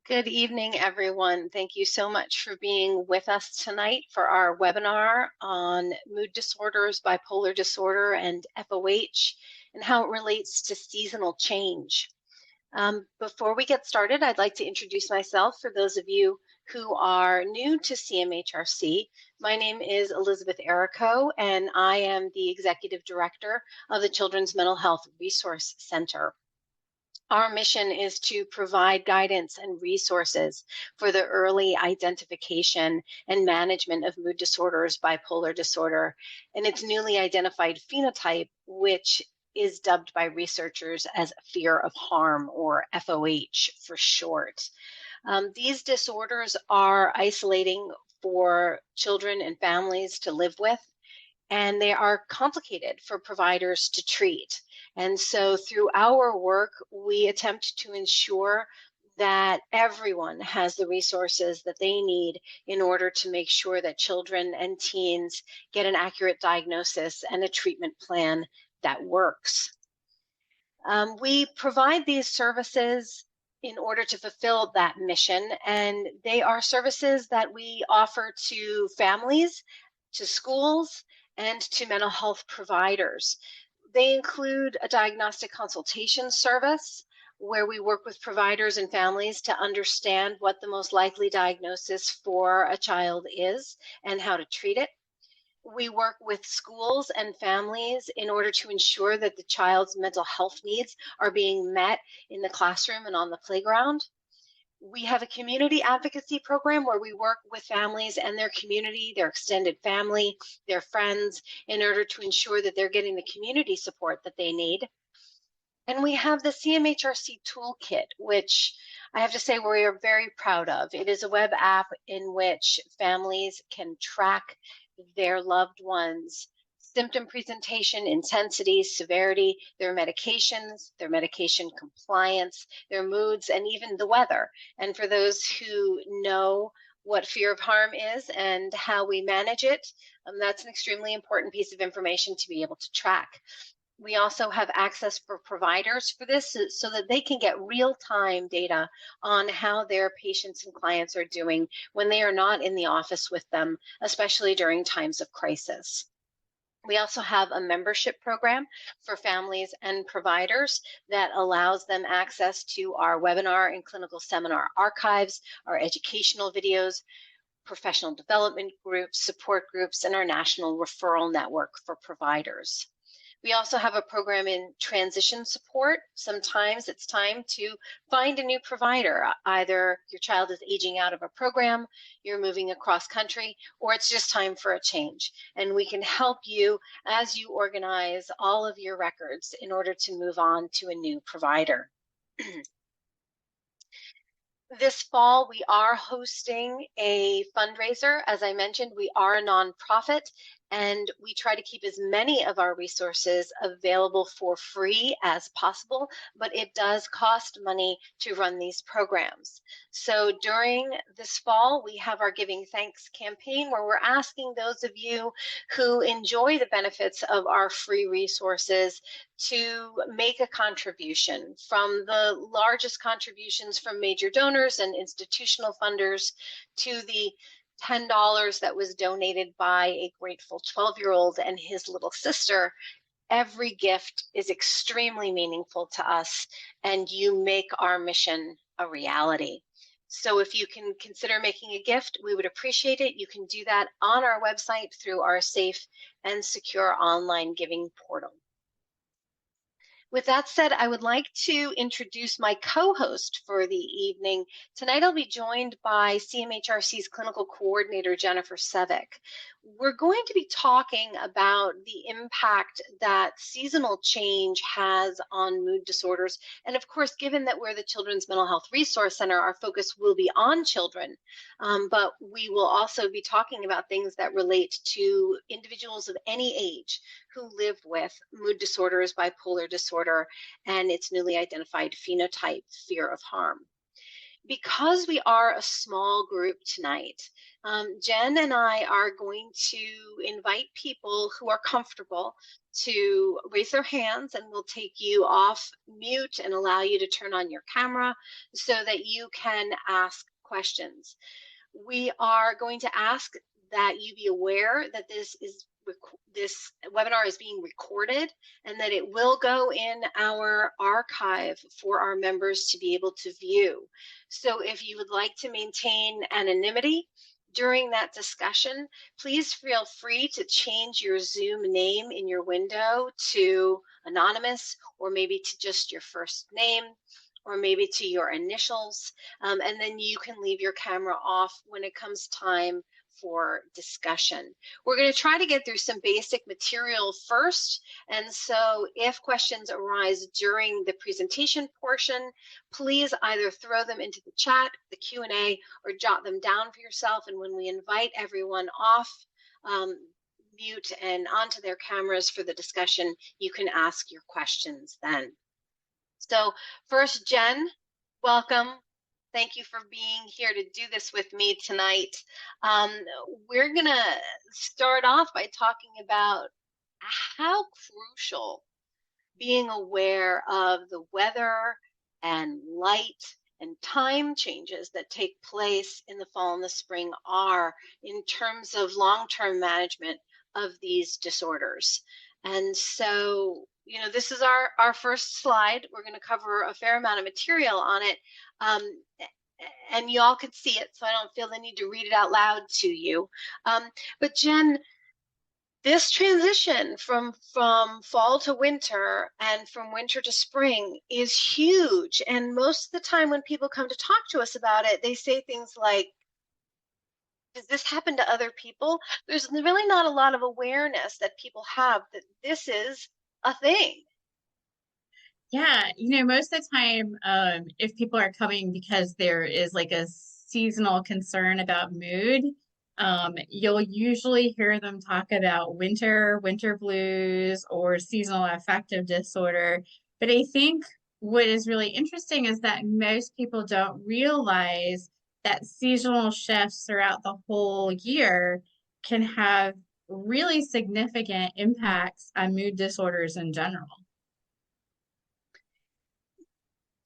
Good evening, everyone. Thank you so much for being with us tonight for our webinar on mood disorders, bipolar disorder, and FOH, and how it relates to seasonal change. Before we get started, I'd like to introduce myself for those of you who are new to CMHRC. My name is Elizabeth Errico, and I am the Executive Director of the Children's Mental Health Resource Center. Our mission is to provide guidance and resources for the early identification and management of mood disorders, bipolar disorder, and its newly identified phenotype, which is dubbed by researchers as fear of harm, or FOH for short. These disorders are isolating for children and families to live with, and they are complicated for providers to treat. And so through our work, we attempt to ensure that everyone has the resources that they need in order to make sure that children and teens get an accurate diagnosis and a treatment plan that works. We provide these services in order to fulfill that mission, and they are services that we offer to families, to schools, and to mental health providers. They include a diagnostic consultation service where we work with providers and families to understand what the most likely diagnosis for a child is and how to treat it. We work with schools and families in order to ensure that the child's mental health needs are being met in the classroom and on the playground. We have a community advocacy program where we work with families and their community, their extended family, their friends, in order to ensure that they're getting the community support that they need. And we have the CMHRC Toolkit, which I have to say we are very proud of. It is a web app in which families can track their loved ones' symptom presentation, intensity, severity, their medications, their medication compliance, their moods, and even the weather. And for those who know what fear of harm is and how we manage it, that's an extremely important piece of information to be able to track. We also have access for providers for this so that they can get real-time data on how their patients and clients are doing when they are not in the office with them, especially during times of crisis. We also have a membership program for families and providers that allows them access to our webinar and clinical seminar archives, our educational videos, professional development groups, support groups, and our national referral network for providers. We also have a program in transition support. Sometimes it's time to find a new provider. Either your child is aging out of a program, you're moving across country, or it's just time for a change. And we can help you as you organize all of your records in order to move on to a new provider. This fall, we are hosting a fundraiser. As I mentioned, we are a nonprofit, and we try to keep as many of our resources available for free as possible, but it does cost money to run these programs. So during this fall, we have our Giving Thanks campaign where we're asking those of you who enjoy the benefits of our free resources to make a contribution, from the largest contributions from major donors and institutional funders to the $10 that was donated by a grateful 12-year-old and his little sister. Every gift is extremely meaningful to us, and you make our mission a reality. So if you can consider making a gift, we would appreciate it. You can do that on our website through our safe and secure online giving portal. With that said, I would like to introduce my co-host for the evening. Tonight I'll be joined by CMHRC's clinical coordinator, Jennifer Sevick. We're going to be talking about the impact that seasonal change has on mood disorders. And of course, given that we're the Children's Mental Health Resource Center, our focus will be on children. But we will also be talking about things that relate to individuals of any age who live with mood disorders, bipolar disorder, and its newly identified phenotype, fear of harm. Because we are a small group tonight, Jen and I are going to invite people who are comfortable to raise their hands, and we'll take you off mute and allow you to turn on your camera so that you can ask questions. We are going to ask that you be aware that this webinar is being recorded and that it will go in our archive for our members to be able to view. So if you would like to maintain anonymity during that discussion, please feel free to change your Zoom name in your window to anonymous, or maybe to just your first name, or maybe to your initials, and then you can leave your camera off when it comes time for discussion. We're going to try to get through some basic material first, and so if questions arise during the presentation portion, please either throw them into the chat, the Q&A, or jot them down for yourself, and when we invite everyone off mute and onto their cameras for the discussion, you can ask your questions then. So first, Jen, welcome. Thank you for being here to do this with me tonight. We're going to start off by talking about how crucial being aware of the weather and light and time changes that take place in the fall and the spring are in terms of long-term management of these disorders. And so, you know, this is our first slide. We're going to cover a fair amount of material on it. And you all could see it, so I don't feel the need to read it out loud to you. But Jen, this transition from fall to winter and from winter to spring is huge. And most of the time when people come to talk to us about it, they say things like, does this happen to other people? There's really not a lot of awareness that people have that this is a thing. Yeah, most of the time, if people are coming because there is like a seasonal concern about mood, you'll usually hear them talk about winter blues, or seasonal affective disorder. But I think what is really interesting is that most people don't realize that seasonal shifts throughout the whole year can have really significant impacts on mood disorders in general.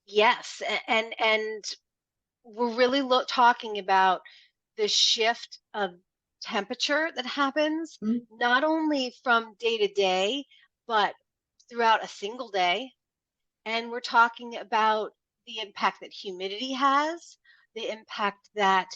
Yes, and we're really talking about the shift of temperature that happens not only from day to day, but throughout a single day. And we're talking about the impact that humidity has, the impact that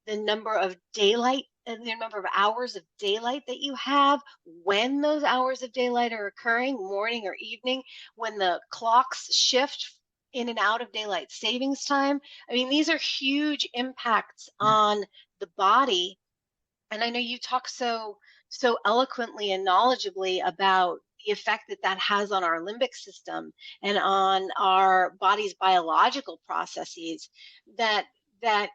the number of daylight and the number of hours of daylight that you have, when those hours of daylight are occurring, morning or evening, when the clocks shift in and out of daylight savings time. I mean, these are huge impacts on the body. And I know you talk so eloquently and knowledgeably about the effect that has on our limbic system and on our body's biological processes, that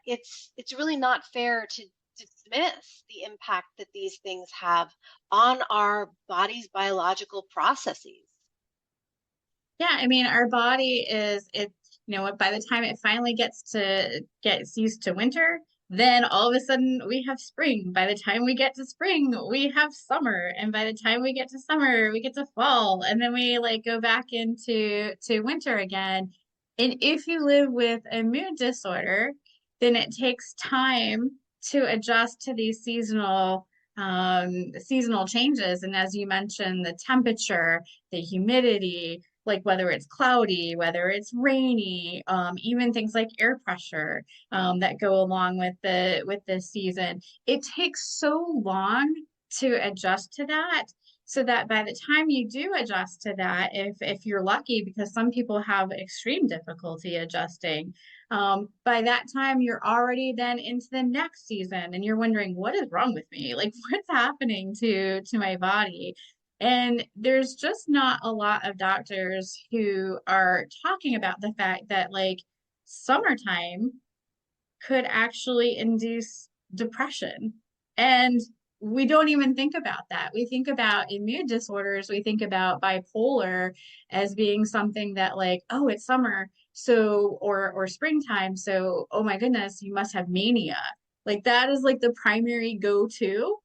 it's really not fair to dismiss the impact that these things have on our body's biological processes. Yeah, I mean, our body by the time it finally gets used to winter, then all of a sudden we have spring. By the time we get to spring, we have summer. And by the time we get to summer, we get to fall. And then we like go back to winter again. And if you live with a mood disorder, then it takes time to adjust to these seasonal changes. And as you mentioned, the temperature, the humidity, like whether it's cloudy, whether it's rainy, even things like air pressure that go along with the season. It takes so long to adjust to that, so that by the time you do adjust to that, if you're lucky, because some people have extreme difficulty adjusting, by that time you're already then into the next season, and you're wondering, what is wrong with me? Like, what's happening to my body? And there's just not a lot of doctors who are talking about the fact that like summertime could actually induce depression. And we don't even think about that. We think about immune disorders, we think about bipolar as being something that like, oh, it's summer, so or springtime, so oh my goodness, you must have mania. Like that is like the primary go-to.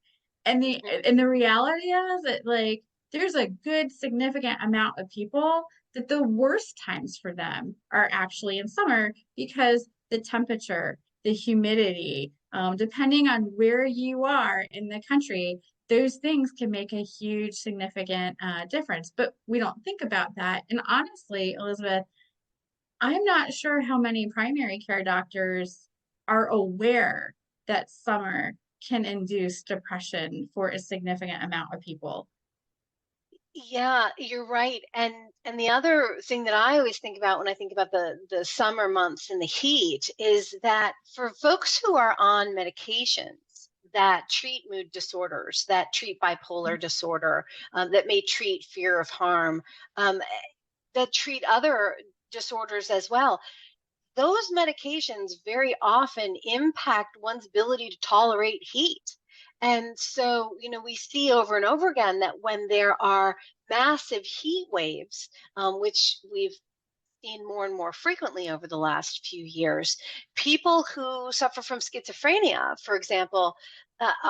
And the reality is that like there's a good significant amount of people that the worst times for them are actually in summer because the temperature, the humidity, depending on where you are in the country, those things can make a huge, significant difference. But we don't think about that. And honestly, Elizabeth, I'm not sure how many primary care doctors are aware that summer can induce depression for a significant amount of people. Yeah, you're right. And the other thing that I always think about when I think about the summer months and the heat is that for folks who are on medications that treat mood disorders, that treat bipolar disorder, that may treat fear of harm, that treat other disorders as well, those medications very often impact one's ability to tolerate heat. And so, we see over and over again that when there are massive heat waves, which we've seen more and more frequently over the last few years, people who suffer from schizophrenia, for example,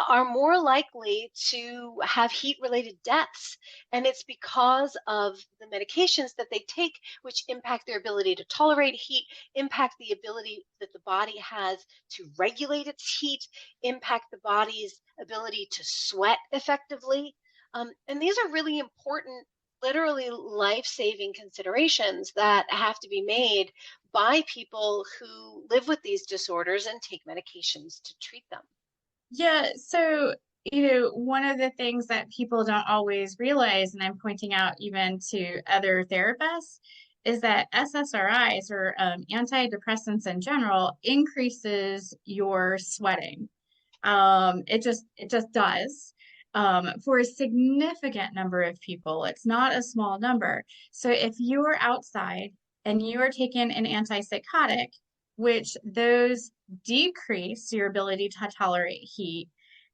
are more likely to have heat related deaths. And it's because of the medications that they take, which impact their ability to tolerate heat, impact the ability that the body has to regulate its heat, impact the body's ability to sweat effectively. And these are really important, literally life-saving considerations that have to be made by people who live with these disorders and take medications to treat them. Yeah, so, one of the things that people don't always realize, and I'm pointing out even to other therapists, is that SSRIs or antidepressants in general increases your sweating. It just does. For a significant number of people, it's not a small number. So if you are outside and you are taking an antipsychotic, which those decrease your ability to tolerate heat,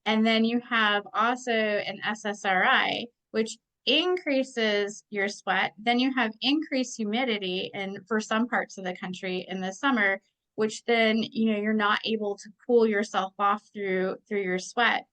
and then you have also an SSRI, which increases your sweat, then you have increased humidity and for some parts of the country in the summer, which then you're not able to cool yourself off through your sweat.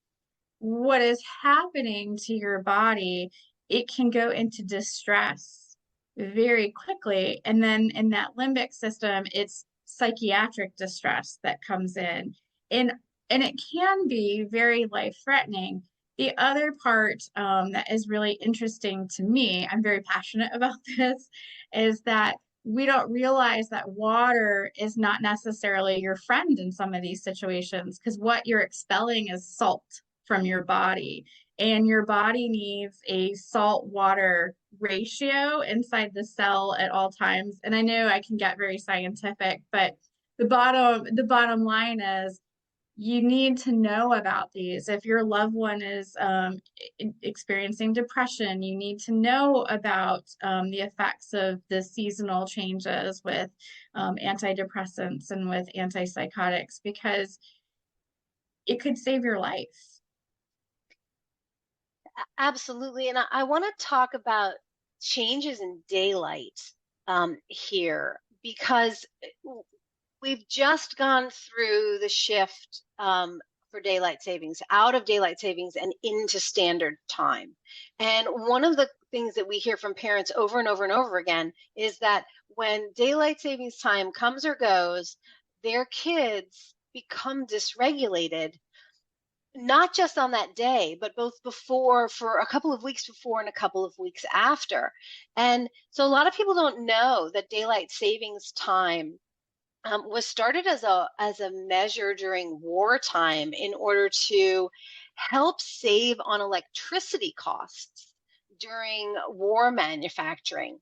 What is happening to your body, it can go into distress very quickly. And then in that limbic system, it's psychiatric distress that comes in. And and it can be very life-threatening. The other part that is really interesting to me, I'm very passionate about this, is that we don't realize that water is not necessarily your friend in some of these situations because what you're expelling is salt from your body. And your body needs a salt water ratio inside the cell at all times. And I know I can get very scientific, but the bottom line is you need to know about these. If your loved one is experiencing depression, you need to know about the effects of the seasonal changes with antidepressants and with antipsychotics because it could save your life. Absolutely. And I want to talk about changes in daylight here because we've just gone through the shift for daylight savings, out of daylight savings and into standard time. And one of the things that we hear from parents over and over and over again is that when daylight savings time comes or goes, their kids become dysregulated, not just on that day, but both before, for a couple of weeks before and a couple of weeks after. And so a lot of people don't know that daylight savings time was started as a measure during wartime in order to help save on electricity costs during war manufacturing.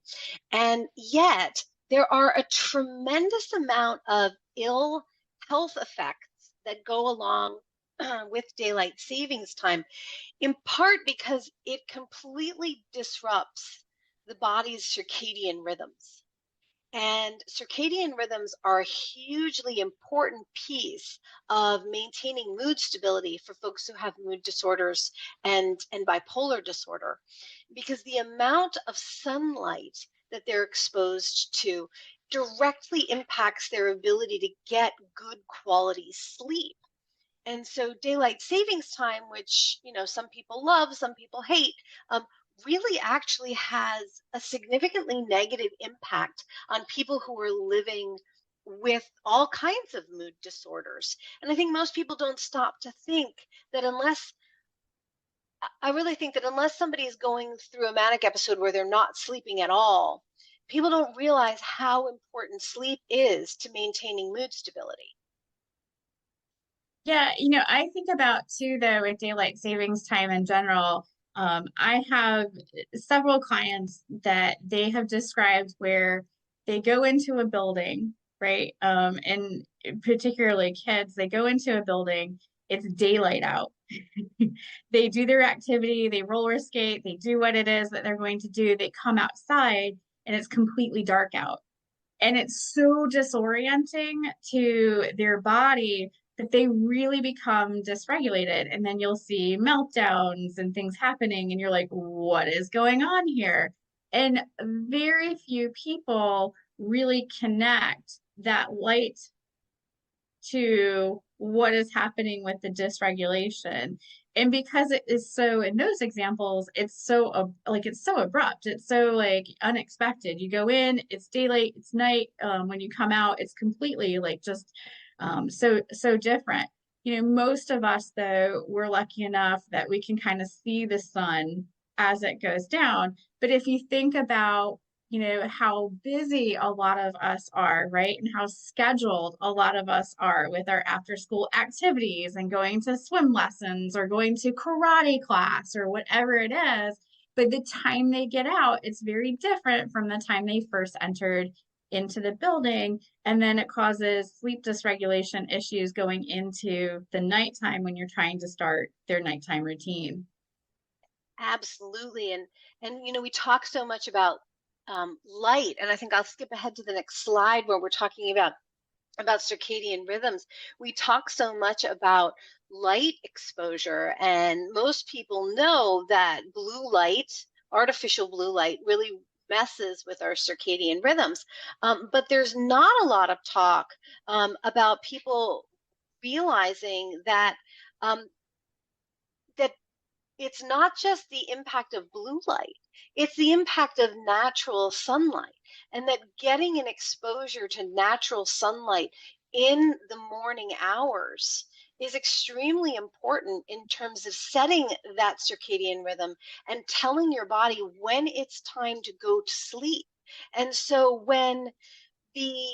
And yet there are a tremendous amount of ill health effects that go along with daylight savings time, in part because it completely disrupts the body's circadian rhythms. And circadian rhythms are a hugely important piece of maintaining mood stability for folks who have mood disorders and bipolar disorder, because the amount of sunlight that they're exposed to directly impacts their ability to get good quality sleep. And so daylight savings time, which some people love, some people hate, really actually has a significantly negative impact on people who are living with all kinds of mood disorders. And I think most people don't stop to think that I really think that unless somebody is going through a manic episode where they're not sleeping at all, people don't realize how important sleep is to maintaining mood stability. Yeah, I think about too, though, with daylight savings time in general. I have several clients that they have described where they go into a building, right? And particularly kids, they go into a building, it's daylight out. They do their activity, they roller skate, they do what it is that they're going to do. They come outside and it's completely dark out. And it's so disorienting to their body that they really become dysregulated. And then you'll see meltdowns and things happening, and you're like, what is going on here? And very few people really connect that light to what is happening with the dysregulation. And because it is so, in those examples, it's so like it's so abrupt, it's so like unexpected. You go in, it's daylight, it's night. When you come out, it's completely like just so different. Most of us though, we're lucky enough that we can kind of see the sun as it goes down. But if you think about how busy a lot of us are, right? And how scheduled a lot of us are with our after school activities and going to swim lessons or going to karate class or whatever it is. But the time they get out, it's very different from the time they first entered into the building. And then it causes sleep dysregulation issues going into the nighttime when you're trying to start their nighttime routine. Absolutely. We talk so much about light, and I think I'll skip ahead to the next slide where we're talking about circadian rhythms. We talk so much about light exposure, and most people know that blue light, artificial blue light, really messes with our circadian rhythms. But there's not a lot of talk about people realizing um, that it's not just the impact of blue light, it's the impact of natural sunlight. And that getting an exposure to natural sunlight in the morning hours is extremely important in terms of setting that circadian rhythm and telling your body when it's time to go to sleep. And so when the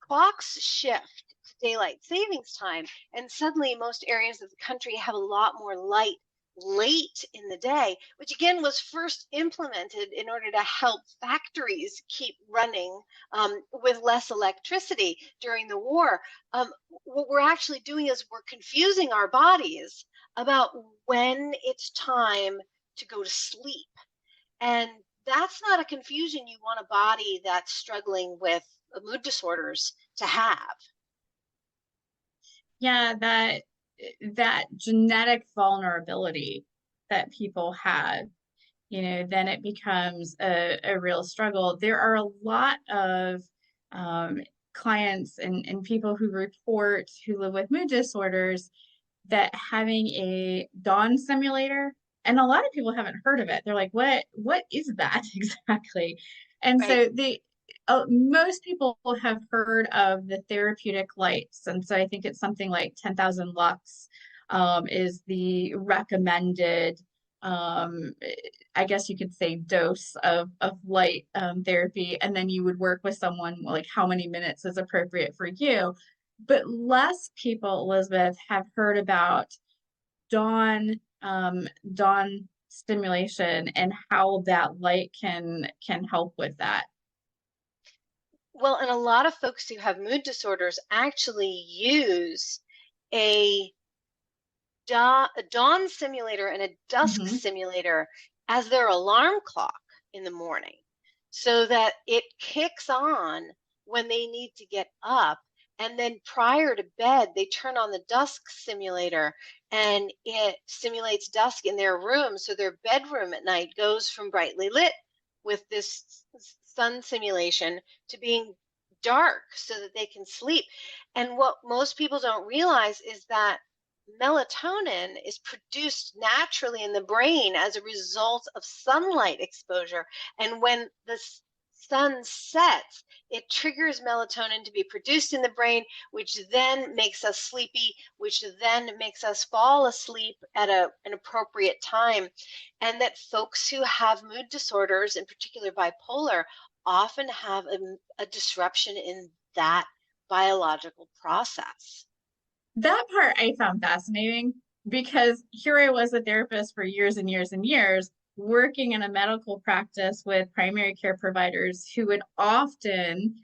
clocks shift to daylight savings time, and suddenly most areas of the country have a lot more light late in the day, which again was first implemented in order to help factories keep running with less electricity during the war. What we're actually doing is we're confusing our bodies about when it's time to go to sleep. And that's not a confusion you want a body that's struggling with mood disorders to have. Yeah, that genetic vulnerability that people have, then it becomes a real struggle. There are a lot of clients and people who report who live with mood disorders that having a dawn simulator, and a lot of people haven't heard of it. They're like, what is that exactly? And Right. so most people have heard of the therapeutic lights. And so I think it's something like 10,000 lux is the recommended, um, I guess you could say, dose of light therapy. And then you would work with someone like how many minutes is appropriate for you. But less people, Elizabeth, have heard about dawn dawn stimulation and how that light can help with that. Well, and a lot of folks who have mood disorders actually use a dawn simulator and a dusk Mhm. simulator as their alarm clock in the morning so that it kicks on when they need to get up. And then prior to bed, they turn on the dusk simulator and it simulates dusk in their room. So their bedroom at night goes from brightly lit with this sun simulation to being dark so that they can sleep. And what most people don't realize is that melatonin is produced naturally in the brain as a result of sunlight exposure. And when the sun sets, it triggers melatonin to be produced in the brain, which then makes us sleepy, which then makes us fall asleep at an appropriate time. And that folks who have mood disorders, in particular bipolar, often have a disruption in that biological process. That part I found fascinating because here I was a therapist for years and years and years, working in a medical practice with primary care providers who would often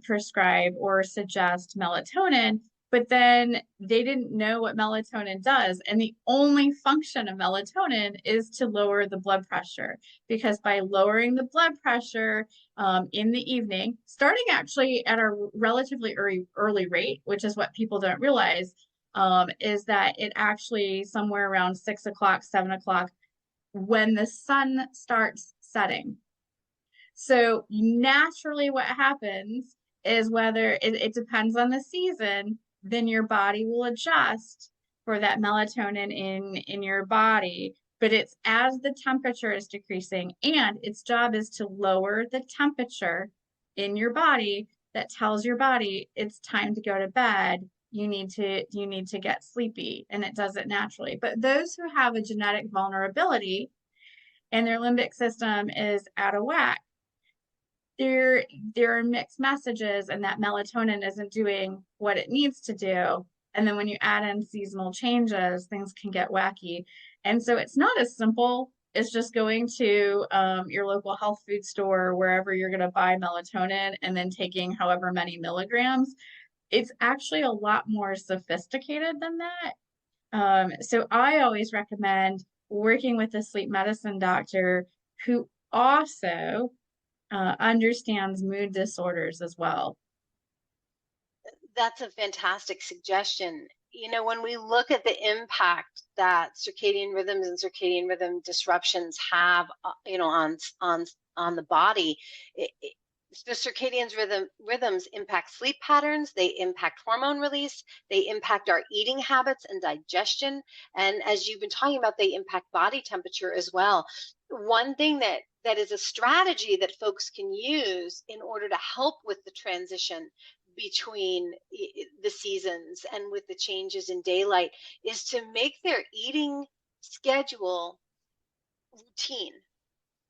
prescribe or suggest melatonin, but then they didn't know what melatonin does. And the only function of melatonin is to lower the blood pressure, because by lowering the blood pressure, in the evening, starting actually at a relatively early rate, which is what people don't realize, is that it actually somewhere around 6 o'clock, 7 o'clock, when the sun starts setting. So naturally, what happens is whether it depends on the season, then your body will adjust for that melatonin in your body. But it's as the temperature is decreasing, and its job is to lower the temperature in your body that tells your body it's time to go to bed. You need to get sleepy, and it does it naturally. But those who have a genetic vulnerability and their limbic system is out of whack, there there are mixed messages, and that melatonin isn't doing what it needs to do. And then when you add in seasonal changes, things can get wacky. And so it's not as simple as just going to your local health food store, wherever you're going to buy melatonin, and then taking however many milligrams. It's actually a lot more sophisticated than that. So I always recommend working with a sleep medicine doctor who also understands mood disorders as well. That's a fantastic suggestion. You know, when we look at the impact that circadian rhythms and circadian rhythm disruptions have, on the body, the circadian rhythms impact sleep patterns, they impact hormone release, they impact our eating habits and digestion, and as you've been talking about, they impact body temperature as well. One thing that is a strategy that folks can use in order to help with the transition between the seasons and with the changes in daylight is to make their eating schedule routine,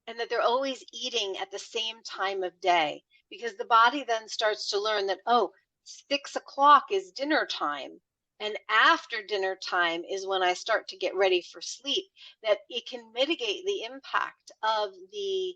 and that they're always eating at the same time of day, because the body then starts to learn that, oh, 6 o'clock is dinner time, and after dinner time is when I start to get ready for sleep, that it can mitigate the impact of the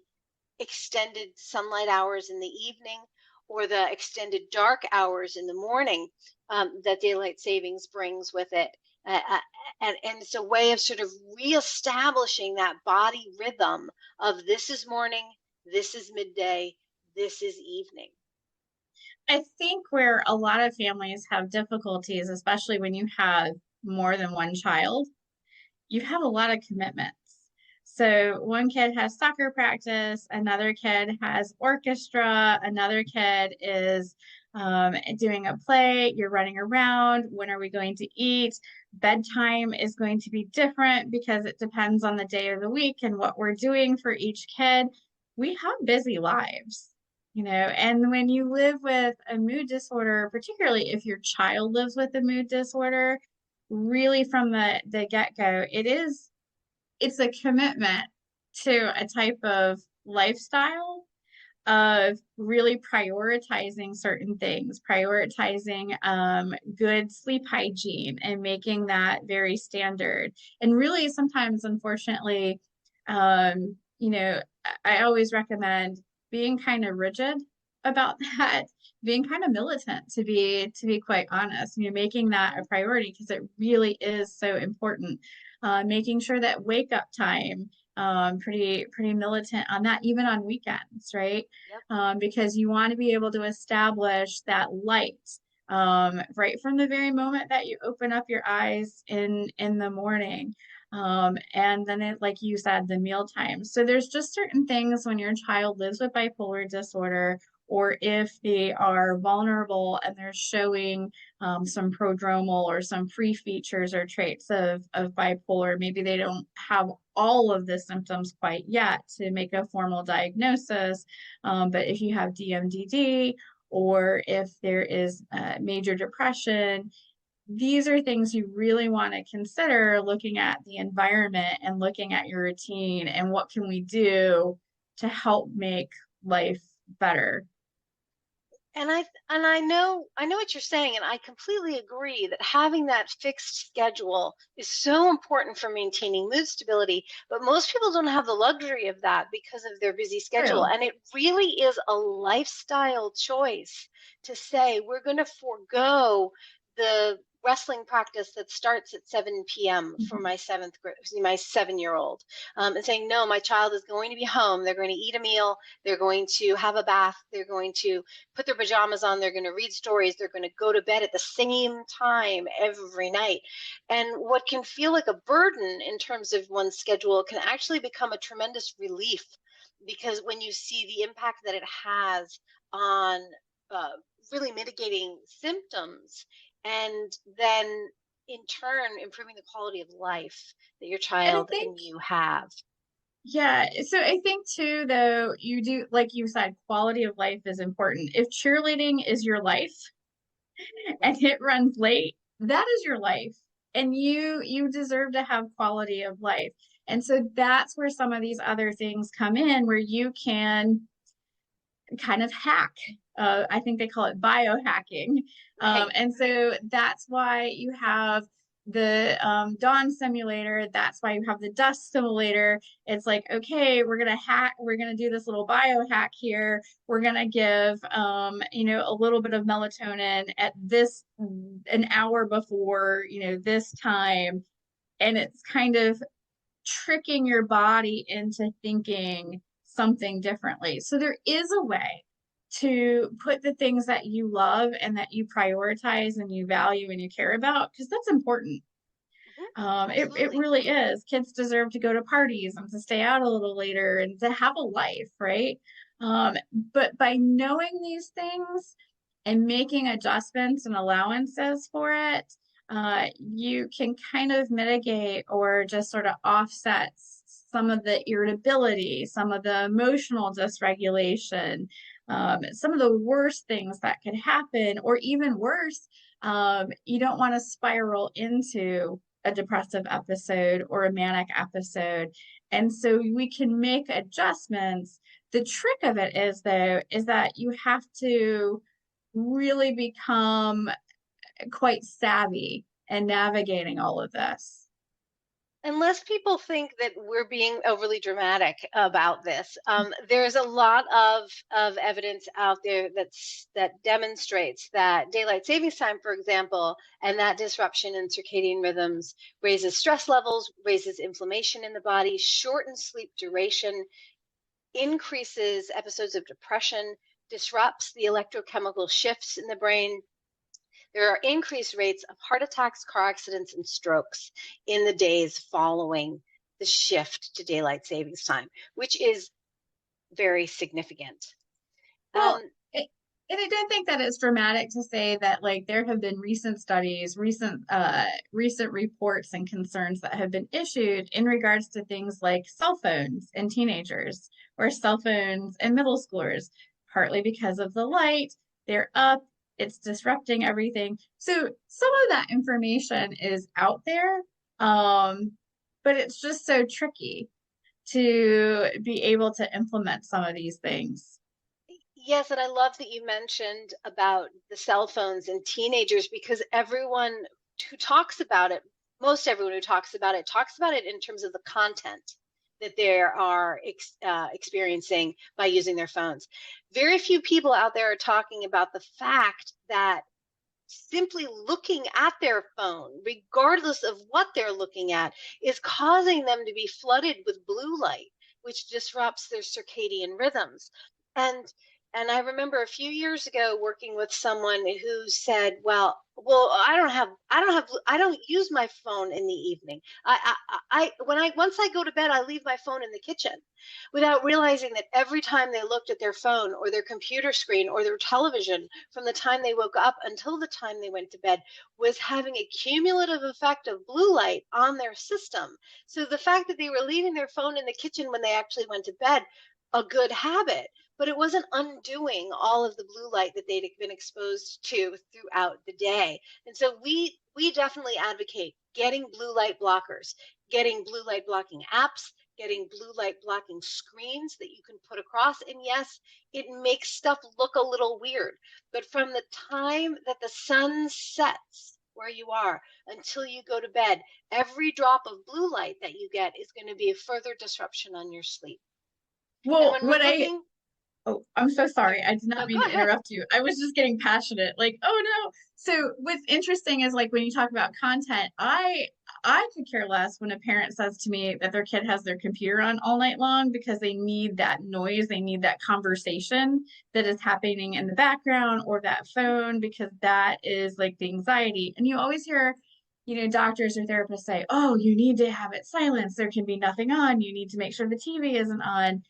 extended sunlight hours in the evening or the extended dark hours in the morning, that daylight savings brings with it. And it's a way of sort of reestablishing that body rhythm of this is morning, this is midday, this is evening. I think where a lot of families have difficulties, especially when you have more than one child, you have a lot of commitments. So one kid has soccer practice, another kid has orchestra, another kid is doing a play, you're running around. When are we going to eat? Bedtime is going to be different because it depends on the day of the week and what we're doing for each kid. We have busy lives, and when you live with a mood disorder, particularly if your child lives with a mood disorder, really from the get-go, it's a commitment to a type of lifestyle of really prioritizing certain things, prioritizing good sleep hygiene and making that very standard. And really, sometimes, unfortunately, I always recommend being kind of rigid about that, being kind of militant, to be quite honest, making that a priority because it really is so important. Making sure that wake up time, pretty militant on that, even on weekends, right? Yep. Because you want to be able to establish that light right from the very moment that you open up your eyes in the morning. And then like you said, the meal times. So there's just certain things when your child lives with bipolar disorder or if they are vulnerable and they're showing some prodromal or some free features or traits of bipolar. Maybe they don't have all of the symptoms quite yet to make a formal diagnosis. But if you have DMDD, or if there is major depression, these are things you really want to consider looking at the environment and looking at your routine and what can we do to help make life better. And I know what you're saying, and I completely agree that having that fixed schedule is so important for maintaining mood stability, but most people don't have the luxury of that because of their busy schedule. True. And it really is a lifestyle choice to say we're going to forego the wrestling practice that starts at 7 p.m. for Mhm. my 7-year-old, and saying, no, my child is going to be home. They're going to eat a meal. They're going to have a bath. They're going to put their pajamas on. They're going to read stories. They're going to go to bed at the same time every night. And what can feel like a burden in terms of one's schedule can actually become a tremendous relief, because when you see the impact that it has on uh, really mitigating symptoms, and then in turn improving the quality of life that your And I child think, and you have. yeah, so I think too, though, you do, like you said, quality of life is important. If cheerleading is your life and it runs late, that is your life. And you deserve to have quality of life. And so that's where some of these other things come in where you can kind of hack. I think they call it biohacking. Right. And so that's why you have the dawn simulator. That's why you have the dust simulator. It's like, okay, we're gonna do this little biohack here. We're gonna give a little bit of melatonin at this an hour before, this time. And it's kind of tricking your body into thinking something differently. So there is a way to put the things that you love and that you prioritize and you value and you care about, because that's important. Mhm. It Absolutely. really is. Kids deserve to go to parties and to stay out a little later and to have a life, right? But by knowing these things and making adjustments and allowances for it, you can kind of mitigate or just sort of offset some of the irritability, some of the emotional dysregulation, some of the worst things that could happen, or even worse, you don't want to spiral into a depressive episode or a manic episode. And so we can make adjustments. The trick of it is, though, is that you have to really become quite savvy in navigating all of this. Unless people think that we're being overly dramatic about this, there's a lot of evidence out there that demonstrates that daylight savings time, for example, and that disruption in circadian rhythms raises stress levels, raises inflammation in the body, shortens sleep duration, increases episodes of depression, disrupts the electrochemical shifts in the brain. There are increased rates of heart attacks, car accidents, and strokes in the days following the shift to daylight savings time, which is very significant. Well, Um, it, and I don't think that it's dramatic to say that like there have been recent studies, recent reports and concerns that have been issued in regards to things like cell phones in teenagers or cell phones in middle schoolers, partly because of the light. They're up, it's disrupting everything. So some of that information is out there, um, but it's just so tricky to be able to implement some of these things. yes, and I love that you mentioned about the cell phones and teenagers, because everyone who talks about it, most everyone who talks about it in terms of the content that they are experiencing by using their phones. Very few people out there are talking about the fact that simply looking at their phone, regardless of what they're looking at, is causing them to be flooded with blue light, which disrupts their circadian rhythms. And And I remember a few years ago working with someone who said, well, I don't use my phone in the evening. Once I go to bed, I leave my phone in the kitchen, without realizing that every time they looked at their phone or their computer screen or their television from the time they woke up until the time they went to bed was having a cumulative effect of blue light on their system. So the fact that they were leaving their phone in the kitchen when they actually went to bed, a good habit, but it wasn't undoing all of the blue light that they'd been exposed to throughout the day. And so we definitely advocate getting blue light blockers, getting blue light blocking apps, getting blue light blocking screens that you can put across. And yes, it makes stuff look a little weird, but from the time that the sun sets where you are until you go to bed, every drop of blue light that you get is going to be a further disruption on your sleep. And Well, when we're looking, oh, I'm so sorry. I did not no, go mean to ahead. interrupt you. I was just getting passionate. Like, oh no. So what's interesting is like when you talk about content, I could care less when a parent says to me that their kid has their computer on all night long because they need that noise, they need that conversation that is happening in the background or that phone because that is like the anxiety. And you always hear, doctors or therapists say, "Oh, you need to have it silenced. There can be nothing on. You need to make sure the TV isn't on."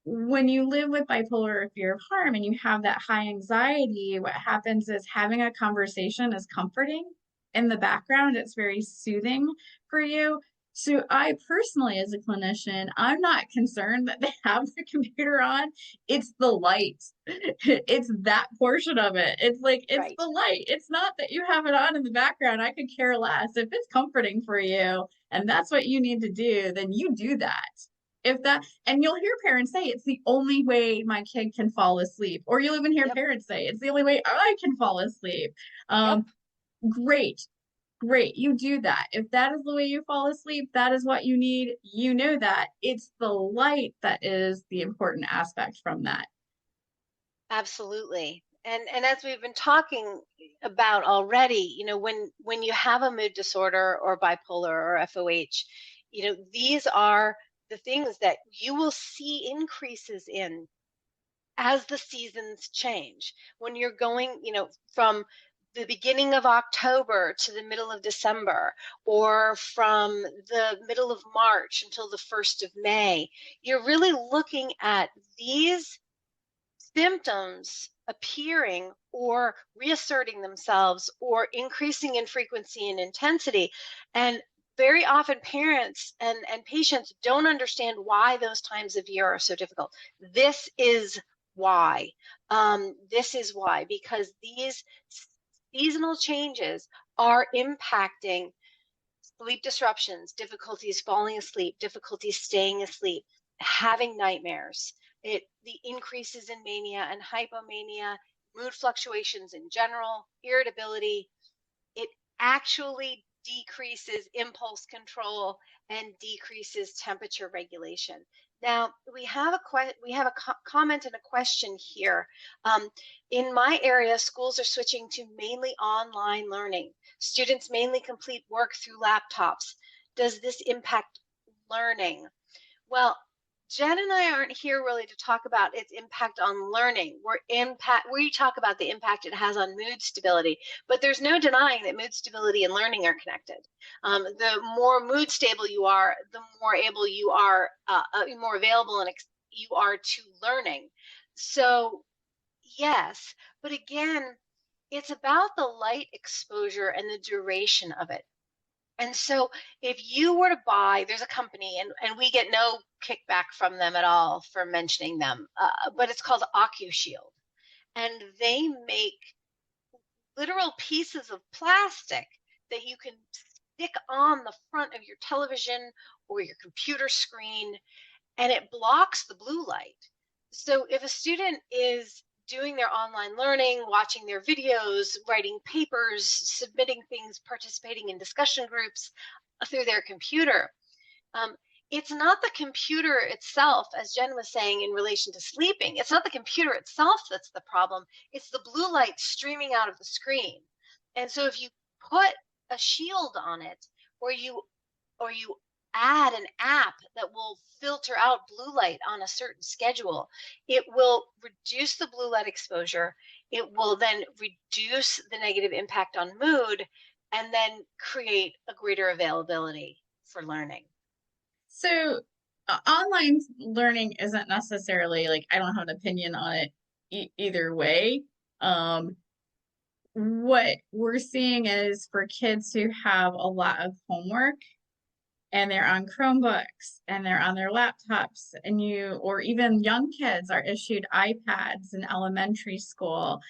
When you live with bipolar or fear of harm and you have that high anxiety, what happens is having a conversation is comforting in the background. It's very soothing for you. So I personally, as a clinician, I'm not concerned that they have the computer on. It's the light. It's that portion of it. It's like, it's Right. the light. It's not that you have it on in the background. I could care less. If it's comforting for you and that's what you need to do, then you do that. If that, and you'll hear parents say it's the only way my kid can fall asleep, or you'll even hear Yep. parents say it's the only way I can fall asleep. Yep. Um, great, great, you do that. If that is the way you fall asleep, that is what you need. You know that it's the light that is the important aspect from that. Absolutely. And as we've been talking about already, when you have a mood disorder or bipolar or FOH, these are the things that you will see increases in as the seasons change. When you're going, from the beginning of October to the middle of December, or from the middle of March until the 1st of May, you're really looking at these symptoms appearing or reasserting themselves or increasing in frequency and intensity. And very often parents and patients don't understand why those times of year are so difficult. This is why. This is why, because these seasonal changes are impacting sleep disruptions, difficulties falling asleep, difficulties staying asleep, having nightmares, the increases in mania and hypomania, mood fluctuations in general, irritability. It actually decreases impulse control and decreases temperature regulation. Now we have a comment and a question here. In my area, schools are switching to mainly online learning. Students mainly complete work through laptops. Does this impact learning? Well, Jen and I aren't here really to talk about its impact on learning. We talk about the impact it has on mood stability, but there's no denying that mood stability and learning are connected. The more mood stable you are, the more able you are, more available and you are to learning. So yes, but again, it's about the light exposure and the duration of it. And so if you were to buy, there's a company, and we get no kickback from them at all for mentioning them, but it's called OcuShield. And they make literal pieces of plastic that you can stick on the front of your television or your computer screen, and it blocks the blue light. So if a student is doing their online learning, watching their videos, writing papers, submitting things, participating in discussion groups through their computer, um, it's not the computer itself, as Jen was saying in relation to sleeping, it's not the computer itself that's the problem, it's the blue light streaming out of the screen. And so if you put a shield on it, or you add an app that will filter out blue light on a certain schedule, it will reduce the blue light exposure. It will then reduce the negative impact on mood and then create a greater availability for learning. So online learning isn't necessarily like I don't have an opinion on it either way. Um, what we're seeing is for kids who have a lot of homework and they're on Chromebooks and they're on their laptops, and or even young kids are issued iPads in elementary school.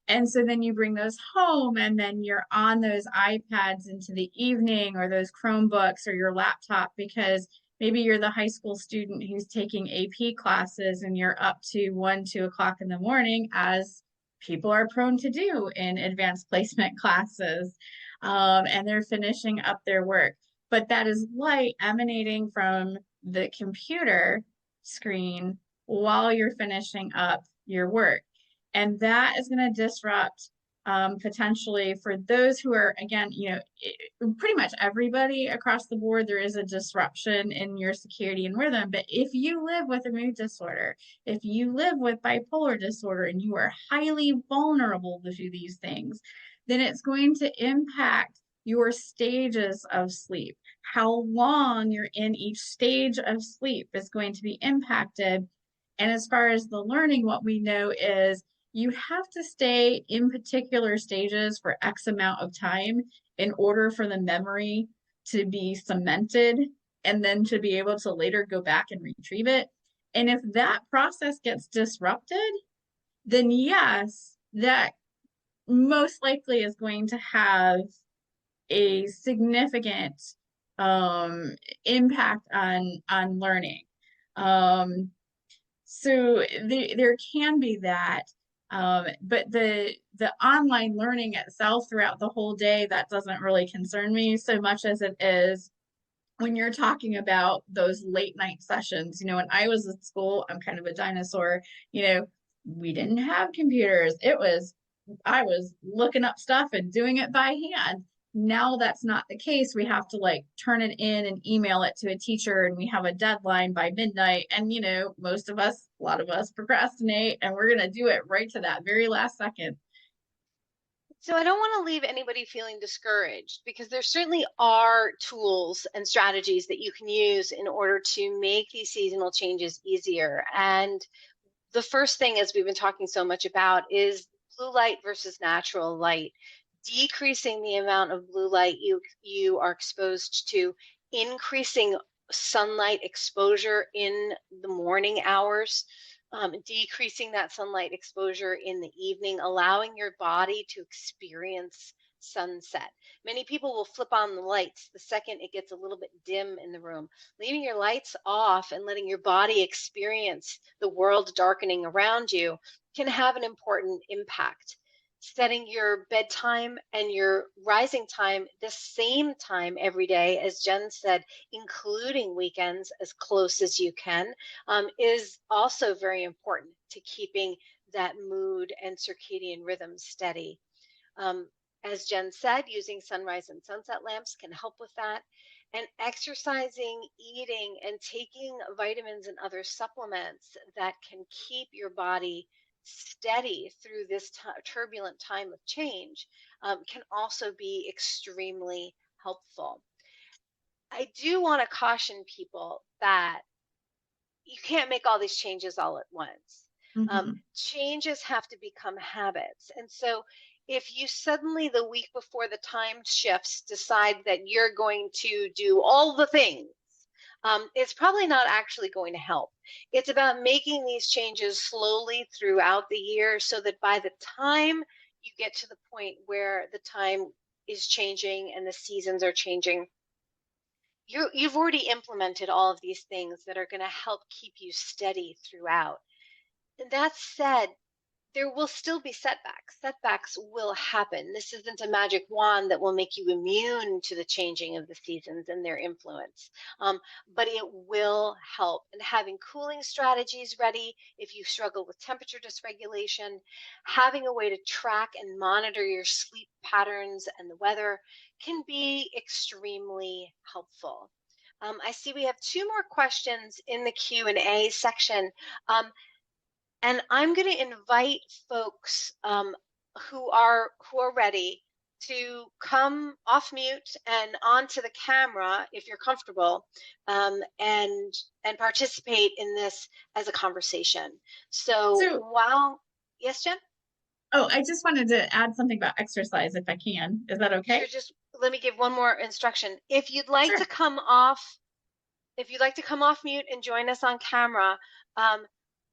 And so then you bring those home and then you're on those iPads into the evening or those Chromebooks or your laptop because maybe you're the high school student who's taking AP classes and you're up to 1, 2 o'clock in the morning, as people are prone to do in advanced placement classes. And they're finishing up their work, but that is light emanating from the computer screen while you're finishing up your work. And that is going to disrupt potentially for those who are, again, pretty much everybody across the board, there is a disruption in your circadian and rhythm. But if you live with a mood disorder, if you live with bipolar disorder, and you are highly vulnerable to these things, then it's going to impact your stages of sleep. How long you're in each stage of sleep is going to be impacted. And as far as the learning, what we know is you have to stay in particular stages for X amount of time in order for the memory to be cemented and then to be able to later go back and retrieve it. And if that process gets disrupted, then yes, that most likely is going to have a significant impact on learning. So there can be that, but the online learning itself throughout the whole day, that doesn't really concern me so much as it is when you're talking about those late night sessions. When I was at school, I'm kind of a dinosaur, we didn't have computers. I was looking up stuff and doing it by hand. Now that's not the case. We have to like turn it in and email it to a teacher, and we have a deadline by midnight. And most of us, a lot of us procrastinate, and we're going to do it right to that very last second. So I don't want to leave anybody feeling discouraged, because there certainly are tools and strategies that you can use in order to make these seasonal changes easier. And the first thing, as we've been talking so much about, is blue light versus natural light. Decreasing the amount of blue light you are exposed to, increasing sunlight exposure in the morning hours, decreasing that sunlight exposure in the evening, allowing your body to experience sunset. Many people will flip on the lights the second it gets a little bit dim in the room. Leaving your lights off and letting your body experience the world darkening around you can have an important impact. Setting your bedtime and your rising time the same time every day, as Jen said, including weekends as close as you can, is also very important to keeping that mood and circadian rhythm steady. As Jen said, using sunrise and sunset lamps can help with that. And exercising, eating, and taking vitamins and other supplements that can keep your body steady through this turbulent time of change can also be extremely helpful. I do want to caution people that you can't make all these changes all at once. Mm-hmm. Changes have to become habits. And so if you suddenly, the week before the time shifts, decide that you're going to do all the things, it's probably not actually going to help. It's about making these changes slowly throughout the year so that by the time you get to the point where the time is changing and the seasons are changing, you've already implemented all of these things that are going to help keep you steady throughout. And that said, there will still be setbacks. Setbacks will happen. This isn't a magic wand that will make you immune to the changing of the seasons and their influence, but it will help. And having cooling strategies ready if you struggle with temperature dysregulation, having a way to track and monitor your sleep patterns and the weather can be extremely helpful. I see we have two more questions in the Q&A section. And I'm going to invite folks who are ready to come off mute and onto the camera if you're comfortable, and participate in this as a conversation. So So, while, yes, Jen? oh, I just wanted to add something about exercise if I can. Is that Sure, okay? just let me give one more instruction. If you'd like to Sure. come off, mute and join us on camera, um,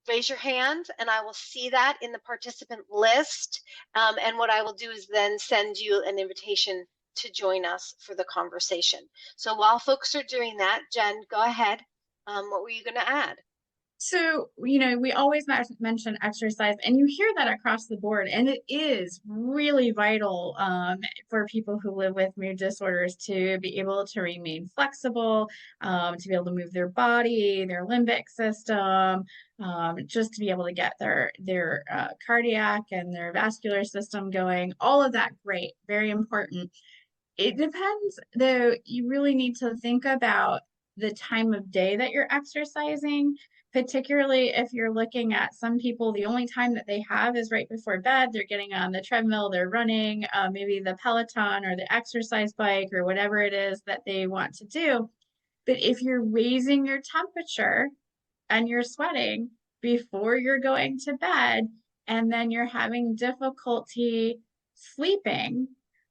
raise your hand and I will see that in the participant list. And what I will do is then send you an invitation to join us for the conversation. So while folks are doing that, Jen, go ahead. What were you going to add? So, we always mention exercise, and you hear that across the board, and it is really vital for people who live with mood disorders to be able to remain flexible, to be able to move their body, their limbic system, just to be able to get their cardiac and their vascular system going. All of that, great, very important. It depends, though, you really need to think about the time of day that you're exercising, particularly if you're looking at some people, the only time that they have is right before bed. They're getting on the treadmill, they're running, maybe the Peloton or the exercise bike or whatever it is that they want to do. But if you're raising your temperature and you're sweating before you're going to bed, and then you're having difficulty sleeping,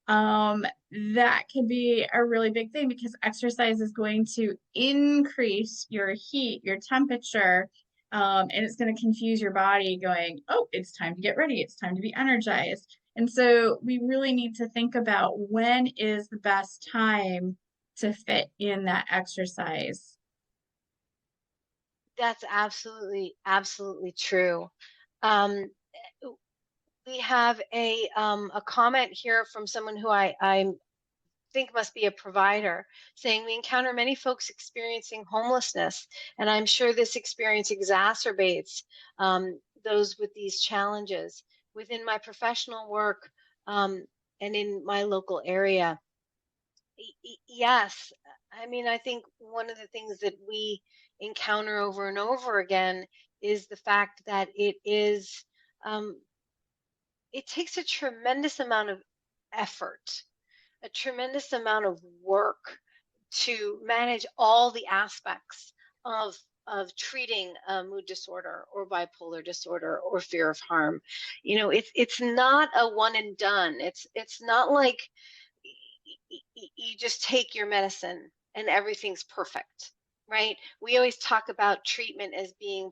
that could be a really big thing because exercise is going to increase your heat, your temperature, and it's going to confuse your body going, oh, it's time to get ready. It's time to be energized. And so we really need to think about when is the best time to fit in that exercise. That's absolutely true. Um, we have a comment here from someone who I think must be a provider, saying we encounter many folks experiencing homelessness, and I'm sure this experience exacerbates those with these challenges. Within my professional work, and in my local area, yes, I mean, I think one of the things that we encounter over and over again is the fact that um, it takes a tremendous amount of effort, a tremendous amount of work to manage all the aspects of treating a mood disorder or bipolar disorder or fear of harm. You know, it's not a one and done. It's not like you just take your medicine and everything's perfect, right? We always talk about treatment as being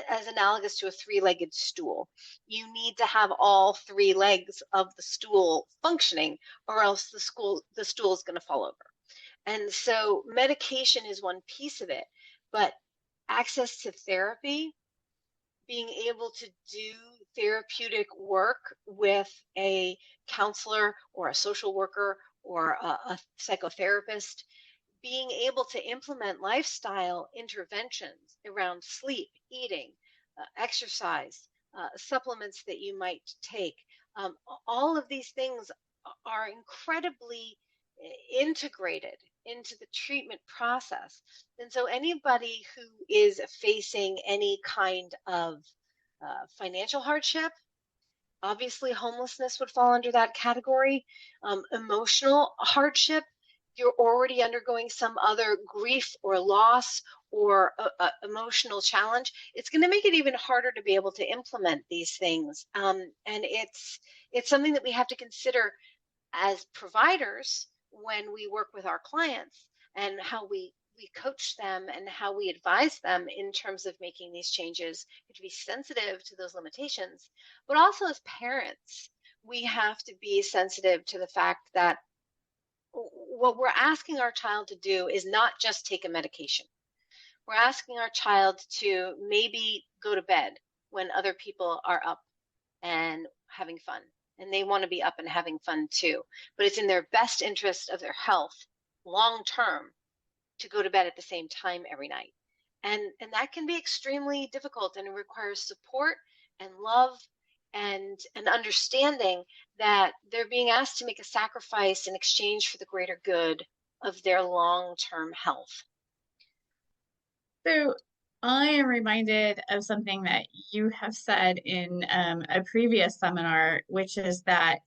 as analogous to a three-legged stool. You need to have all three legs of the stool functioning, or else the stool is going to fall over. And so medication is one piece of it, but access to therapy, being able to do therapeutic work with a counselor or a social worker or a psychotherapist, being able to implement lifestyle interventions around sleep, eating, exercise, supplements that you might take. All of these things are incredibly integrated into the treatment process. And so anybody who is facing any kind of financial hardship, obviously homelessness would fall under that category. Emotional hardship, you're already undergoing some other grief or loss or emotional challenge, it's going to make it even harder to be able to implement these things. And it's something that we have to consider as providers when we work with our clients, and how we coach them and how we advise them in terms of making these changes. We have to be sensitive to those limitations, but also as parents, we have to be sensitive to the fact that what we're asking our child to do is not just take a medication. We're asking our child to maybe go to bed when other people are up and having fun, and they want to be up and having fun too, but it's in their best interest of their health long term to go to bed at the same time every night. And that can be extremely difficult, and it requires support and love and an understanding that they're being asked to make a sacrifice in exchange for the greater good of their long-term health? So I am reminded of something that you have said in a previous seminar, which is that,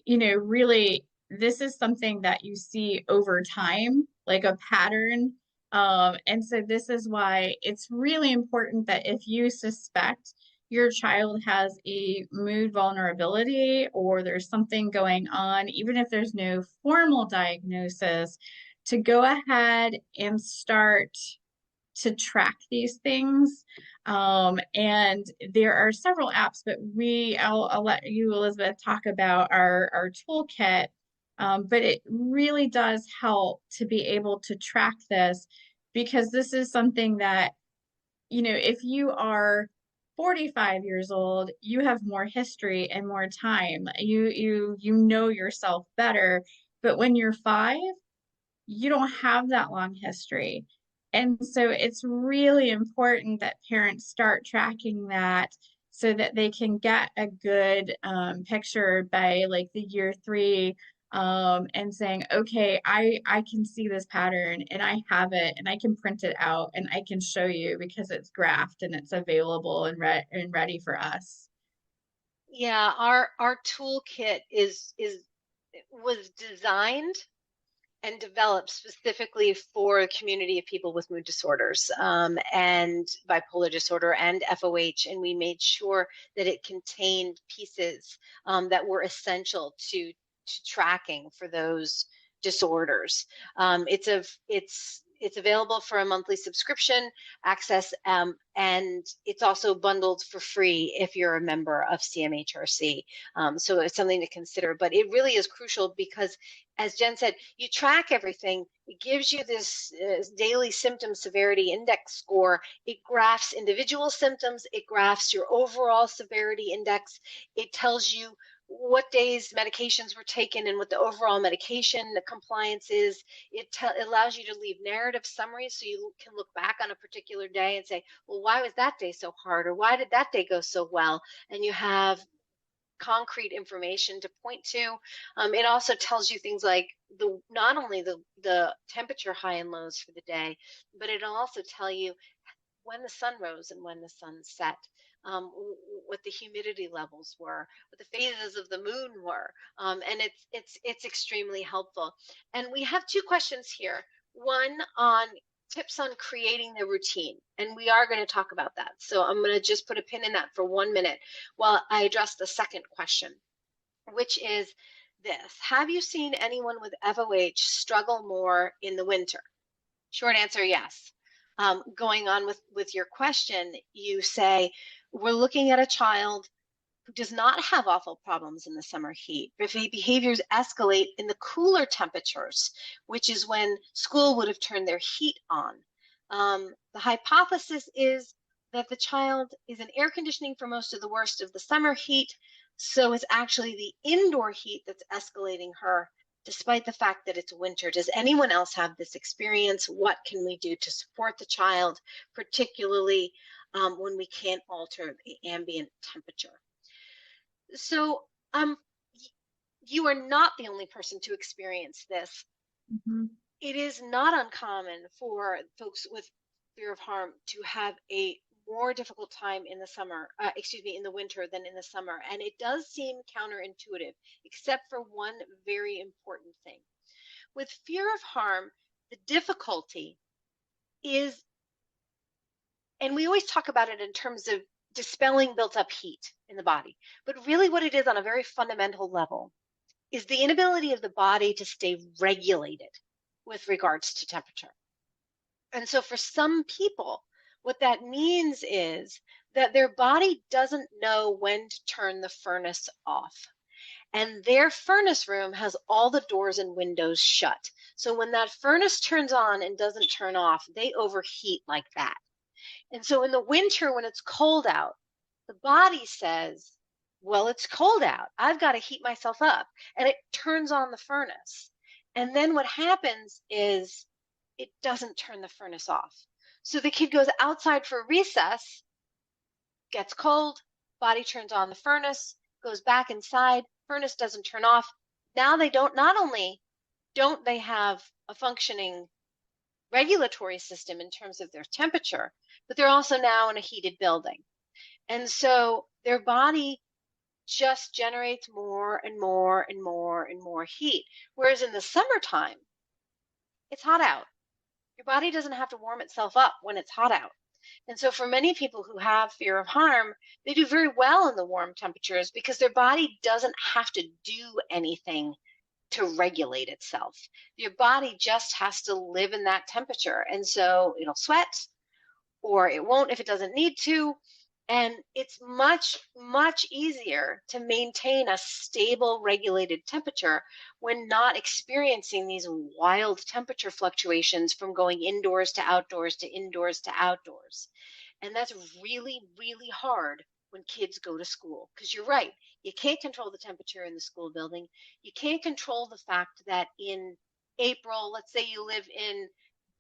really, this is something that you see over time, like a pattern. And so this is why it's really important that if you suspect your child has a mood vulnerability or there's something going on, even if there's no formal diagnosis, to go ahead and start to track these things. And there are several apps, but I'll let you, Elizabeth, talk about our toolkit. But it really does help to be able to track this because this is something that, if you are 45 years old, you have more history and more time. You know yourself better. But when you're 5, you don't have that long history. And so it's really important that parents start tracking that so that they can get a good picture by like the year 3, and saying, okay, I can see this pattern and I have it and I can print it out and I can show you because it's graphed and it's available and ready for us. Yeah, our toolkit was designed and developed specifically for a community of people with mood disorders, and bipolar disorder and FOH. And we made sure that it contained pieces that were essential to tracking for those disorders. It's available for a monthly subscription access, and it's also bundled for free if you're a member of CMHRC. So it's something to consider, but it really is crucial because, as Jen said, you track everything. It gives you this daily symptom severity index score. It graphs individual symptoms. It graphs your overall severity index. It tells you what days medications were taken and what the overall medication the compliance is. It allows you to leave narrative summaries so you can look back on a particular day and say, well, why was that day so hard, or why did that day go so well? And you have concrete information to point to. It also tells you things like not only the temperature high and lows for the day, but it'll also tell you when the sun rose and when the sun set, what the humidity levels were, what the phases of the moon were, and it's extremely helpful. And we have 2 questions here. One on tips on creating the routine, and we are going to talk about that. So I'm going to just put a pin in that for 1 minute while I address the second question, which is this: have you seen anyone with FOH struggle more in the winter? Short answer, yes. Going on with your question, you say, we're looking at a child who does not have awful problems in the summer heat. If behaviors escalate in the cooler temperatures, which is when school would have turned their heat on. The hypothesis is that the child is in air conditioning for most of the worst of the summer heat, so it's actually the indoor heat that's escalating her, despite the fact that it's winter. Does anyone else have this experience? What can we do to support the child, particularly when we can't alter the ambient temperature? So you are not the only person to experience this. Mm-hmm. It is not uncommon for folks with fear of harm to have a more difficult time in the summer, in the winter than in the summer. And it does seem counterintuitive, except for one very important thing. With fear of harm, the difficulty is, and we always talk about it in terms of dispelling built up heat in the body, but really what it is on a very fundamental level is the inability of the body to stay regulated with regards to temperature. And so for some people, what that means is that their body doesn't know when to turn the furnace off. And their furnace room has all the doors and windows shut. So when that furnace turns on and doesn't turn off, they overheat like that. And so in the winter, when it's cold out, the body says, well, it's cold out. I've got to heat myself up. And it turns on the furnace. And then what happens is it doesn't turn the furnace off. So the kid goes outside for recess, gets cold, body turns on the furnace, goes back inside, furnace doesn't turn off. Now they don't not only don't they have a functioning regulatory system in terms of their temperature, but they're also now in a heated building. And so their body just generates more and more and more and more heat. Whereas in the summertime, it's hot out. Your body doesn't have to warm itself up when it's hot out. And so for many people who have fear of harm, they do very well in the warm temperatures because their body doesn't have to do anything to regulate itself. Your body just has to live in that temperature. And so it'll sweat or it won't if it doesn't need to. And it's much, much easier to maintain a stable, regulated temperature when not experiencing these wild temperature fluctuations from going indoors to outdoors to indoors to outdoors. And that's really, really hard when kids go to school. Because you're right, you can't control the temperature in the school building. You can't control the fact that in April, let's say you live in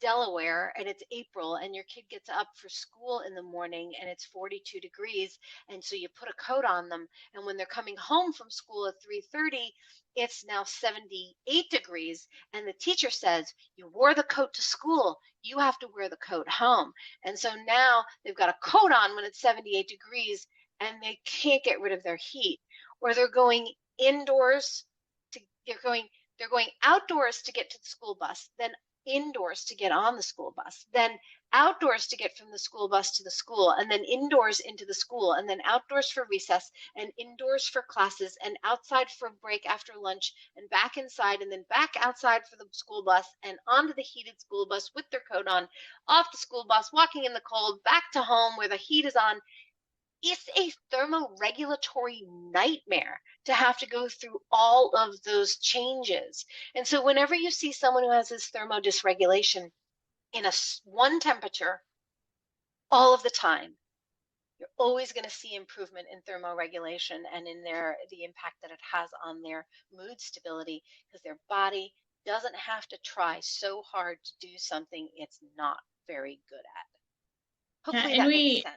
Delaware and it's April and your kid gets up for school in the morning and it's 42 degrees, and so you put a coat on them, and when they're coming home from school at 3:30 it's now 78 degrees, and the teacher says you wore the coat to school, you have to wear the coat home. And so now they've got a coat on when it's 78 degrees and they can't get rid of their heat. Or they're going indoors to they're going outdoors to get to the school bus, then indoors to get on the school bus, then outdoors to get from the school bus to the school, and then indoors into the school, and then outdoors for recess, and indoors for classes, and outside for break after lunch, and back inside, and then back outside for the school bus, and onto the heated school bus with their coat on, off the school bus, walking in the cold, back to home where the heat is on. It's a thermoregulatory nightmare to have to go through all of those changes. And so whenever you see someone who has this thermodysregulation in one temperature all of the time, you're always going to see improvement in thermoregulation and in the impact that it has on their mood stability, because their body doesn't have to try so hard to do something it's not very good at. Yeah, Hopefully that makes sense.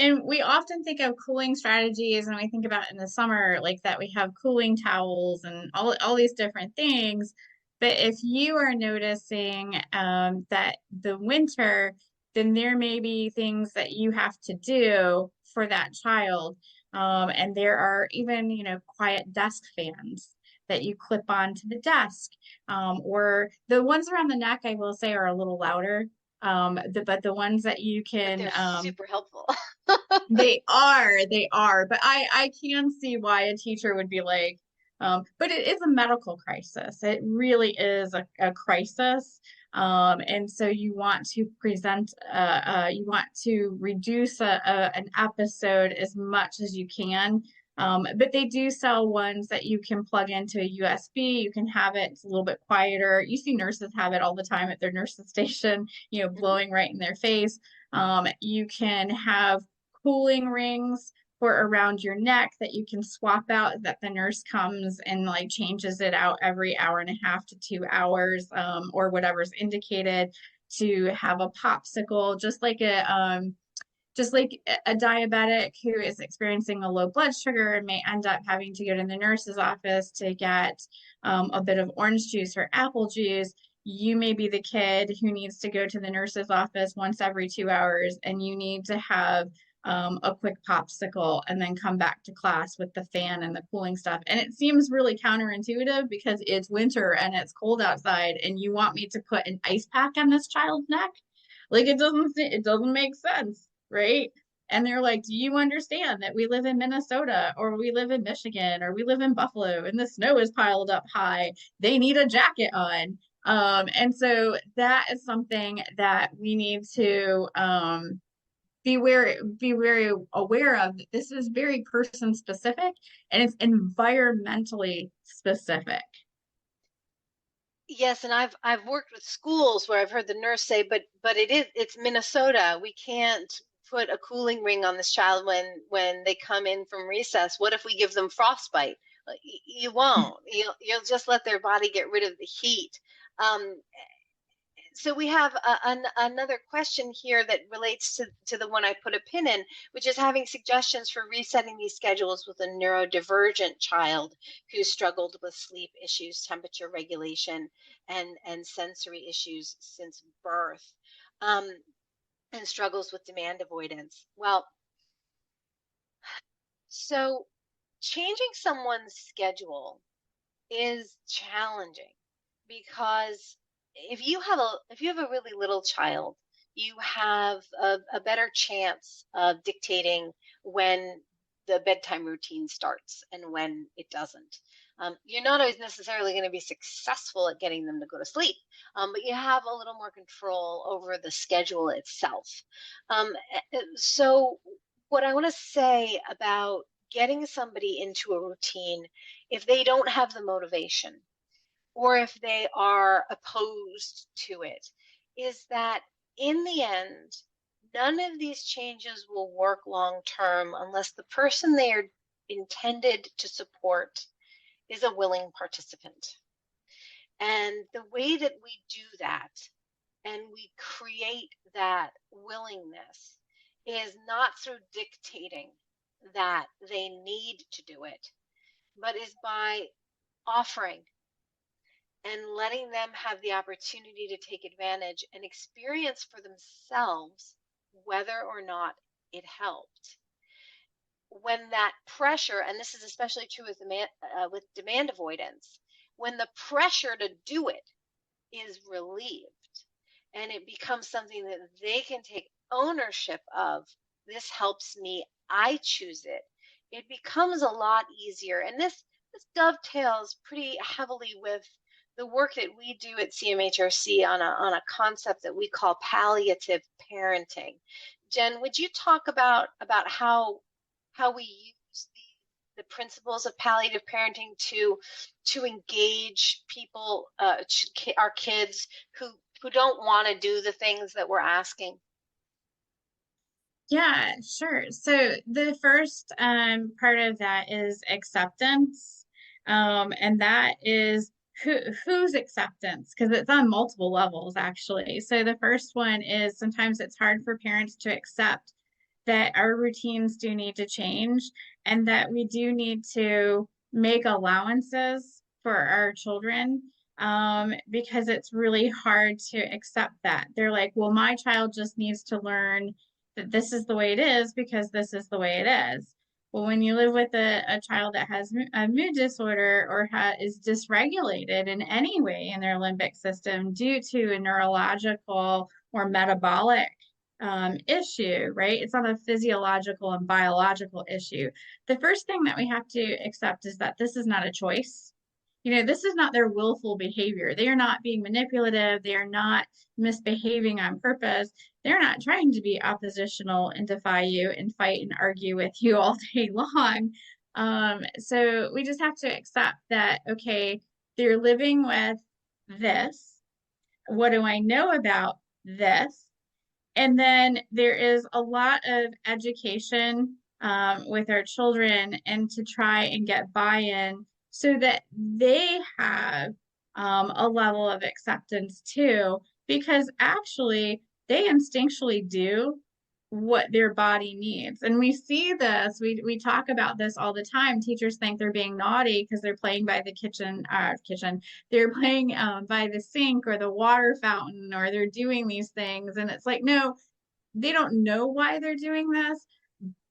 and we often think of cooling strategies and we think about in the summer, like that we have cooling towels and all these different things. But if you are noticing that the winter, then there may be things that you have to do for that child. And there are even, quiet desk fans that you clip onto the desk. Or the ones around the neck, I will say, are a little louder. But the ones that you But can they're super helpful. they are, but I can see why a teacher would be like, but it is a medical crisis. It really is a crisis. And so you want to you want to reduce an episode as much as you can. But they do sell ones that you can plug into a USB. You can have it, it's a little bit quieter. You see nurses have it all the time at their nurses station, Mhm. blowing right in their face. You can have cooling rings for around your neck that you can swap out, that the nurse comes and like changes it out every hour and a half to 2 hours, or whatever's indicated, to have a popsicle, just like a diabetic who is experiencing a low blood sugar and may end up having to go to the nurse's office to get a bit of orange juice or apple juice. You may be the kid who needs to go to the nurse's office once every 2 hours, and you need to have a quick popsicle and then come back to class with the fan and the cooling stuff. And it seems really counterintuitive because it's winter and it's cold outside, and you want me to put an ice pack on this child's neck? Like it doesn't make sense, right? And they're like, "Do you understand that we live in Minnesota or we live in Michigan or we live in Buffalo and the snow is piled up high? They need a jacket on." And so that is something that we need to be very aware of. This is very person specific and it's environmentally specific. Yes, and I've worked with schools where I've heard the nurse say, but it's Minnesota. We can't put a cooling ring on this child when they come in from recess. What if we give them frostbite? You won't. You'll just let their body get rid of the heat. Um, So we have another question here that relates to the one I put a pin in, which is having suggestions for resetting these schedules with a neurodivergent child who struggled with sleep issues, temperature regulation, and sensory issues since birth, and struggles with demand avoidance. Well, so changing someone's schedule is challenging because if you have a really little child, you have a better chance of dictating when the bedtime routine starts and when it doesn't. You're not always necessarily going to be successful at getting them to go to sleep, but you have a little more control over the schedule itself. So what I want to say about getting somebody into a routine, if they don't have the motivation or if they are opposed to it, is that in the end, none of these changes will work long term unless the person they are intended to support is a willing participant. And the way that we do that and we create that willingness is not through dictating that they need to do it, but is by offering and letting them have the opportunity to take advantage and experience for themselves whether or not it helped. When that pressure, and this is especially true with demand avoidance, when the pressure to do it is relieved and it becomes something that they can take ownership of, this helps me, I choose it, it becomes a lot easier. And this dovetails pretty heavily with the work that we do at CMHRC on a concept that we call palliative parenting. Jen, would you talk about how we use the principles of palliative parenting to engage people, our kids who don't want to do the things that we're asking? Yeah, sure. So the first part of that is acceptance. And that is whose acceptance, because it's on multiple levels actually. So the first one is sometimes it's hard for parents to accept that our routines do need to change and that we do need to make allowances for our children, because it's really hard to accept that. They're like, well, my child just needs to learn that this is the way it is because this is the way it is. Well, when you live with a child that has a mood disorder or is dysregulated in any way in their limbic system due to a neurological or metabolic issue, right? It's not a physiological and biological issue. The first thing that we have to accept is that this is not a choice. You know, this is not their willful behavior. They are not being manipulative. They are not misbehaving on purpose. They're not trying to be oppositional and defy you and fight and argue with you all day long. So we just have to accept that, okay, they're living with this. What do I know about this? And then there is a lot of education with our children and to try and get buy-in so that they have a level of acceptance too, because actually they instinctually do what their body needs. And we see this, we talk about this all the time. Teachers think they're being naughty because they're playing by the kitchen, they're playing by the sink or the water fountain, or they're doing these things. And it's like, no, they don't know why they're doing this,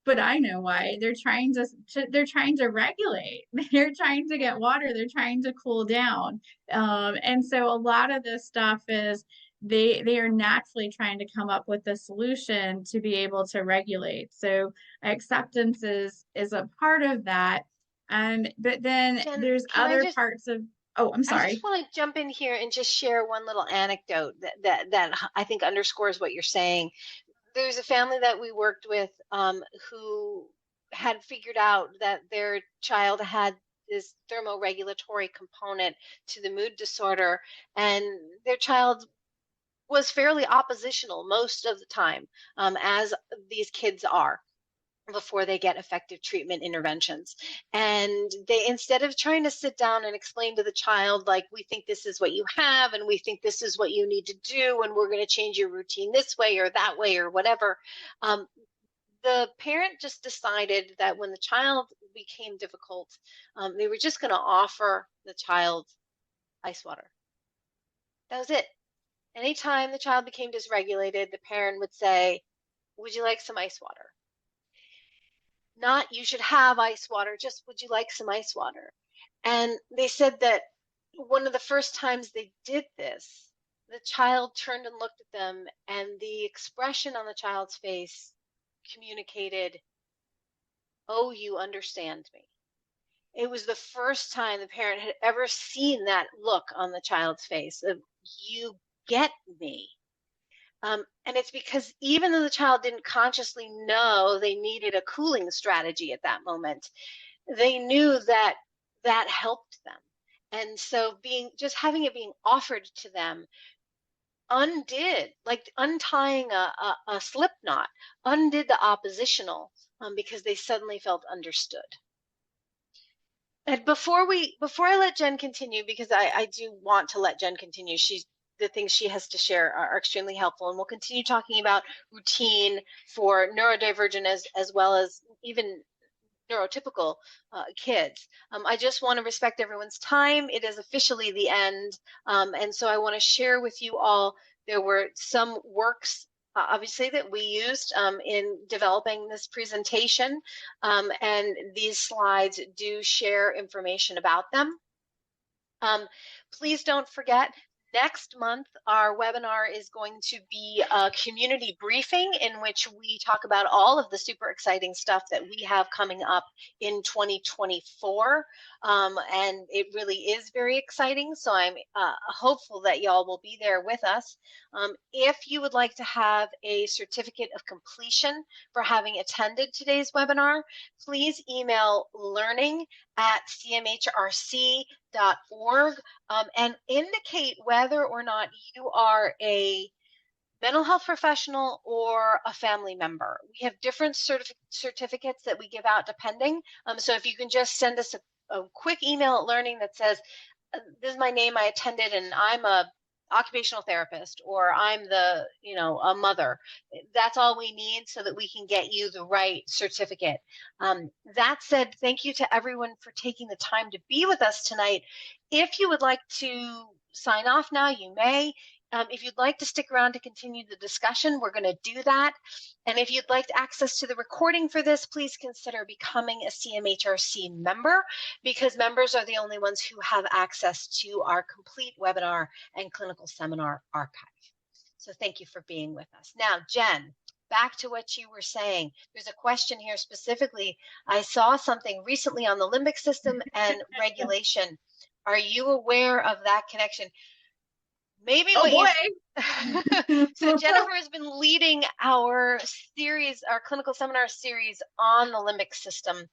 but I know why. They're trying to regulate. They're trying to get water. They're trying to cool down. And so a lot of this stuff is they are naturally trying to come up with a solution to be able to regulate. So acceptance is a part of that. And but then Jen, there's can other parts of, oh, I'm I just sorry. want to jump in here and just share one little anecdote that I think underscores what you're saying. There's a family that we worked with who had figured out that their child had this thermoregulatory component to the mood disorder, and their child was fairly oppositional most of the time, as these kids are. before they get effective treatment interventions. And they, instead of trying to sit down and explain to the child, like, we think this is what you have, and we think this is what you need to do, and we're going to change your routine this way or that way or whatever, the parent just decided that when the child became difficult, they were just going to offer the child ice water. That was it. Anytime the child became dysregulated, the parent would say, would you like some ice water? Not, you should have ice water, just, would you like some ice water? And they said that one of the first times they did this, the child turned and looked at them, and the expression on the child's face communicated, oh, you understand me. It was the first time the parent had ever seen that look on the child's face of, you get me. And it's because even though the child didn't consciously know they needed a cooling strategy at that moment, they knew that that helped them. And so having it being offered to them undid, like untying a slip knot, undid the oppositional, because they suddenly felt understood. And before I let Jen continue, because I do want to let Jen continue, the things she has to share are extremely helpful, and we'll continue talking about routine for neurodivergent as well as even neurotypical kids. I just want to respect everyone's time. It is officially the end, and so I want to share with you all, there were some works obviously that we used in developing this presentation, and these slides do share information about them. Please don't forget, next month, our webinar is going to be a community briefing in which we talk about all of the super exciting stuff that we have coming up in 2024. And it really is very exciting. So I'm hopeful that y'all will be there with us. If you would like to have a certificate of completion for having attended today's webinar, please email learning@cmhrc.org and indicate whether or not you are a mental health professional or a family member. We have different certificates that we give out depending. So if you can just send us a quick email at Learning that says, this is my name, I attended, and I'm a occupational therapist, or I'm a mother. That's all we need so that we can get you the right certificate. That said, thank you to everyone for taking the time to be with us tonight. If you would like to sign off now, you may. If you'd like to stick around to continue the discussion, we're going to do that. And if you'd like access to the recording for this, please consider becoming a CMHRC member, because members are the only ones who have access to our complete webinar and clinical seminar archive. So thank you for being with us. Now, Jen, back to what you were saying. There's a question here specifically. I saw something recently on the limbic system and regulation. Are you aware of that connection? Maybe oh boy. So Jennifer has been leading our series, our clinical seminar series on the limbic system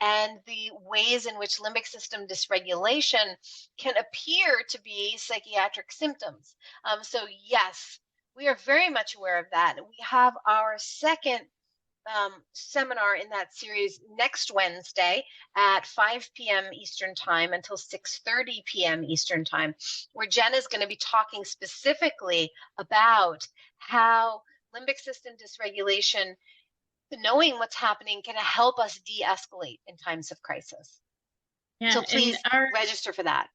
and the ways in which limbic system dysregulation can appear to be psychiatric symptoms. So yes, we are very much aware of that. We have our second seminar in that series next Wednesday at 5 p.m. Eastern Time until 6:30 p.m. Eastern Time, where Jen is going to be talking specifically about how limbic system dysregulation, knowing what's happening, can help us de-escalate in times of crisis. Yeah, so please register for that.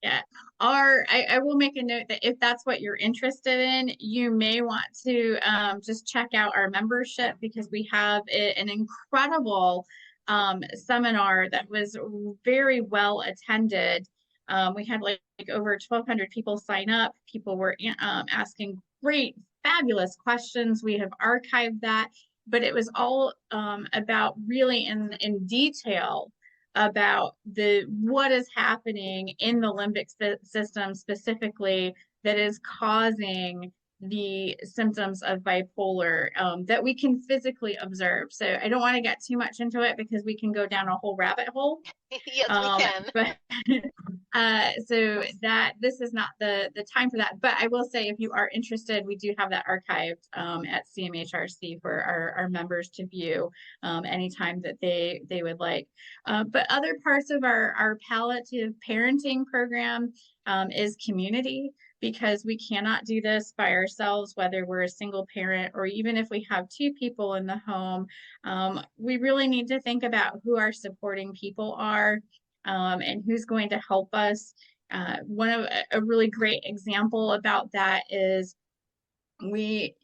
Yeah, I will make a note that if that's what you're interested in, you may want to just check out our membership, because we have an incredible seminar that was very well attended. We had like over 1,200 people sign up. People were asking great, fabulous questions. We have archived that, but it was all about really in detail about what is happening in the limbic system specifically that is causing the symptoms of bipolar that we can physically observe. So I don't want to get too much into it because we can go down a whole rabbit hole. Yes, we can. But So that this is not the time for that. But I will say, if you are interested, we do have that archived at CMHRC for our members to view anytime that they would like. But other parts of our palliative parenting program is community, because we cannot do this by ourselves, whether we're a single parent or even if we have two people in the home. We really need to think about who our supporting people are, and who's going to help us. One of a really great example about that is maybe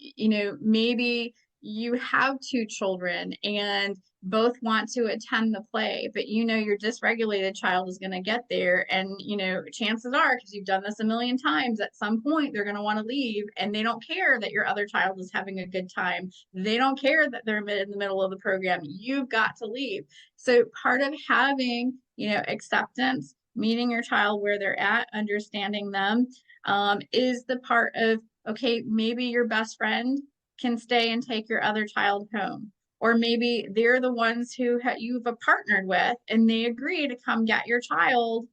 you have two children and both want to attend the play, but your dysregulated child is going to get there, and chances are, because you've done this a million times, at some point they're going to want to leave, and they don't care that your other child is having a good time. They don't care that they're in the middle of the program. You've got to leave. So part of having acceptance, meeting your child where they're at, understanding them, is the part of, okay, maybe your best friend can stay and take your other child home. Or maybe they're the ones who you've partnered with and they agree to come get your child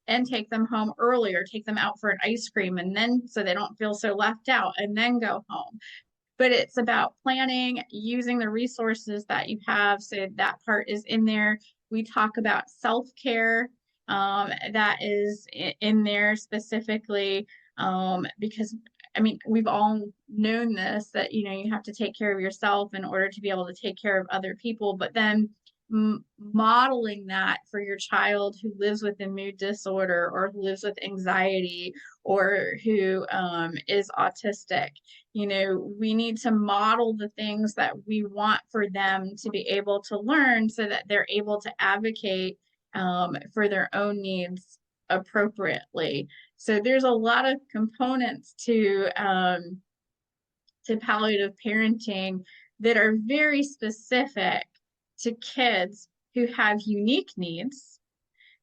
and take them home earlier, take them out for an ice cream, and then so they don't feel so left out, and then go home. But it's about planning, using the resources that you have. So that part is in there. We talk about self-care, that is in there specifically, because I mean, we've all known this, that you have to take care of yourself in order to be able to take care of other people, but then modeling that for your child who lives with a mood disorder or who lives with anxiety or who is autistic. We need to model the things that we want for them to be able to learn, so that they're able to advocate for their own needs appropriately. So there's a lot of components to palliative parenting that are very specific to kids who have unique needs,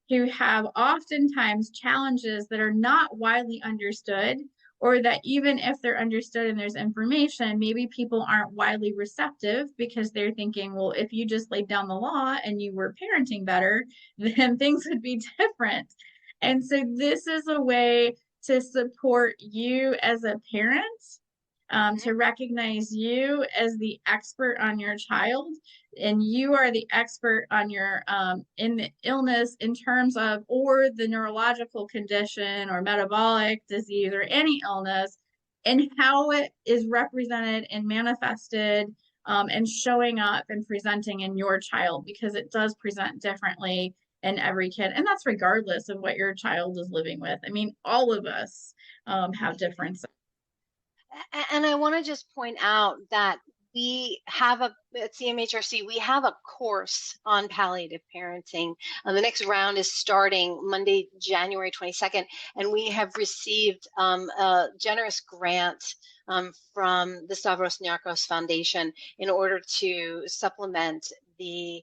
who have oftentimes challenges that are not widely understood, or that even if they're understood and there's information, maybe people aren't widely receptive because they're thinking, well, if you just laid down the law and you were parenting better, then things would be different. And so this is a way to support you as a parent, to recognize you as the expert on your child, and you are the expert on your in the illness in terms of, or the neurological condition or metabolic disease or any illness, and how it is represented and manifested, and showing up and presenting in your child, because it does present differently in every kid, and that's regardless of what your child is living with. I mean, all of us have differences. And I want to just point out that we have at CMHRC, we have a course on palliative parenting. The next round is starting Monday, January 22nd, and we have received a generous grant from the Stavros Niarchos Foundation in order to supplement the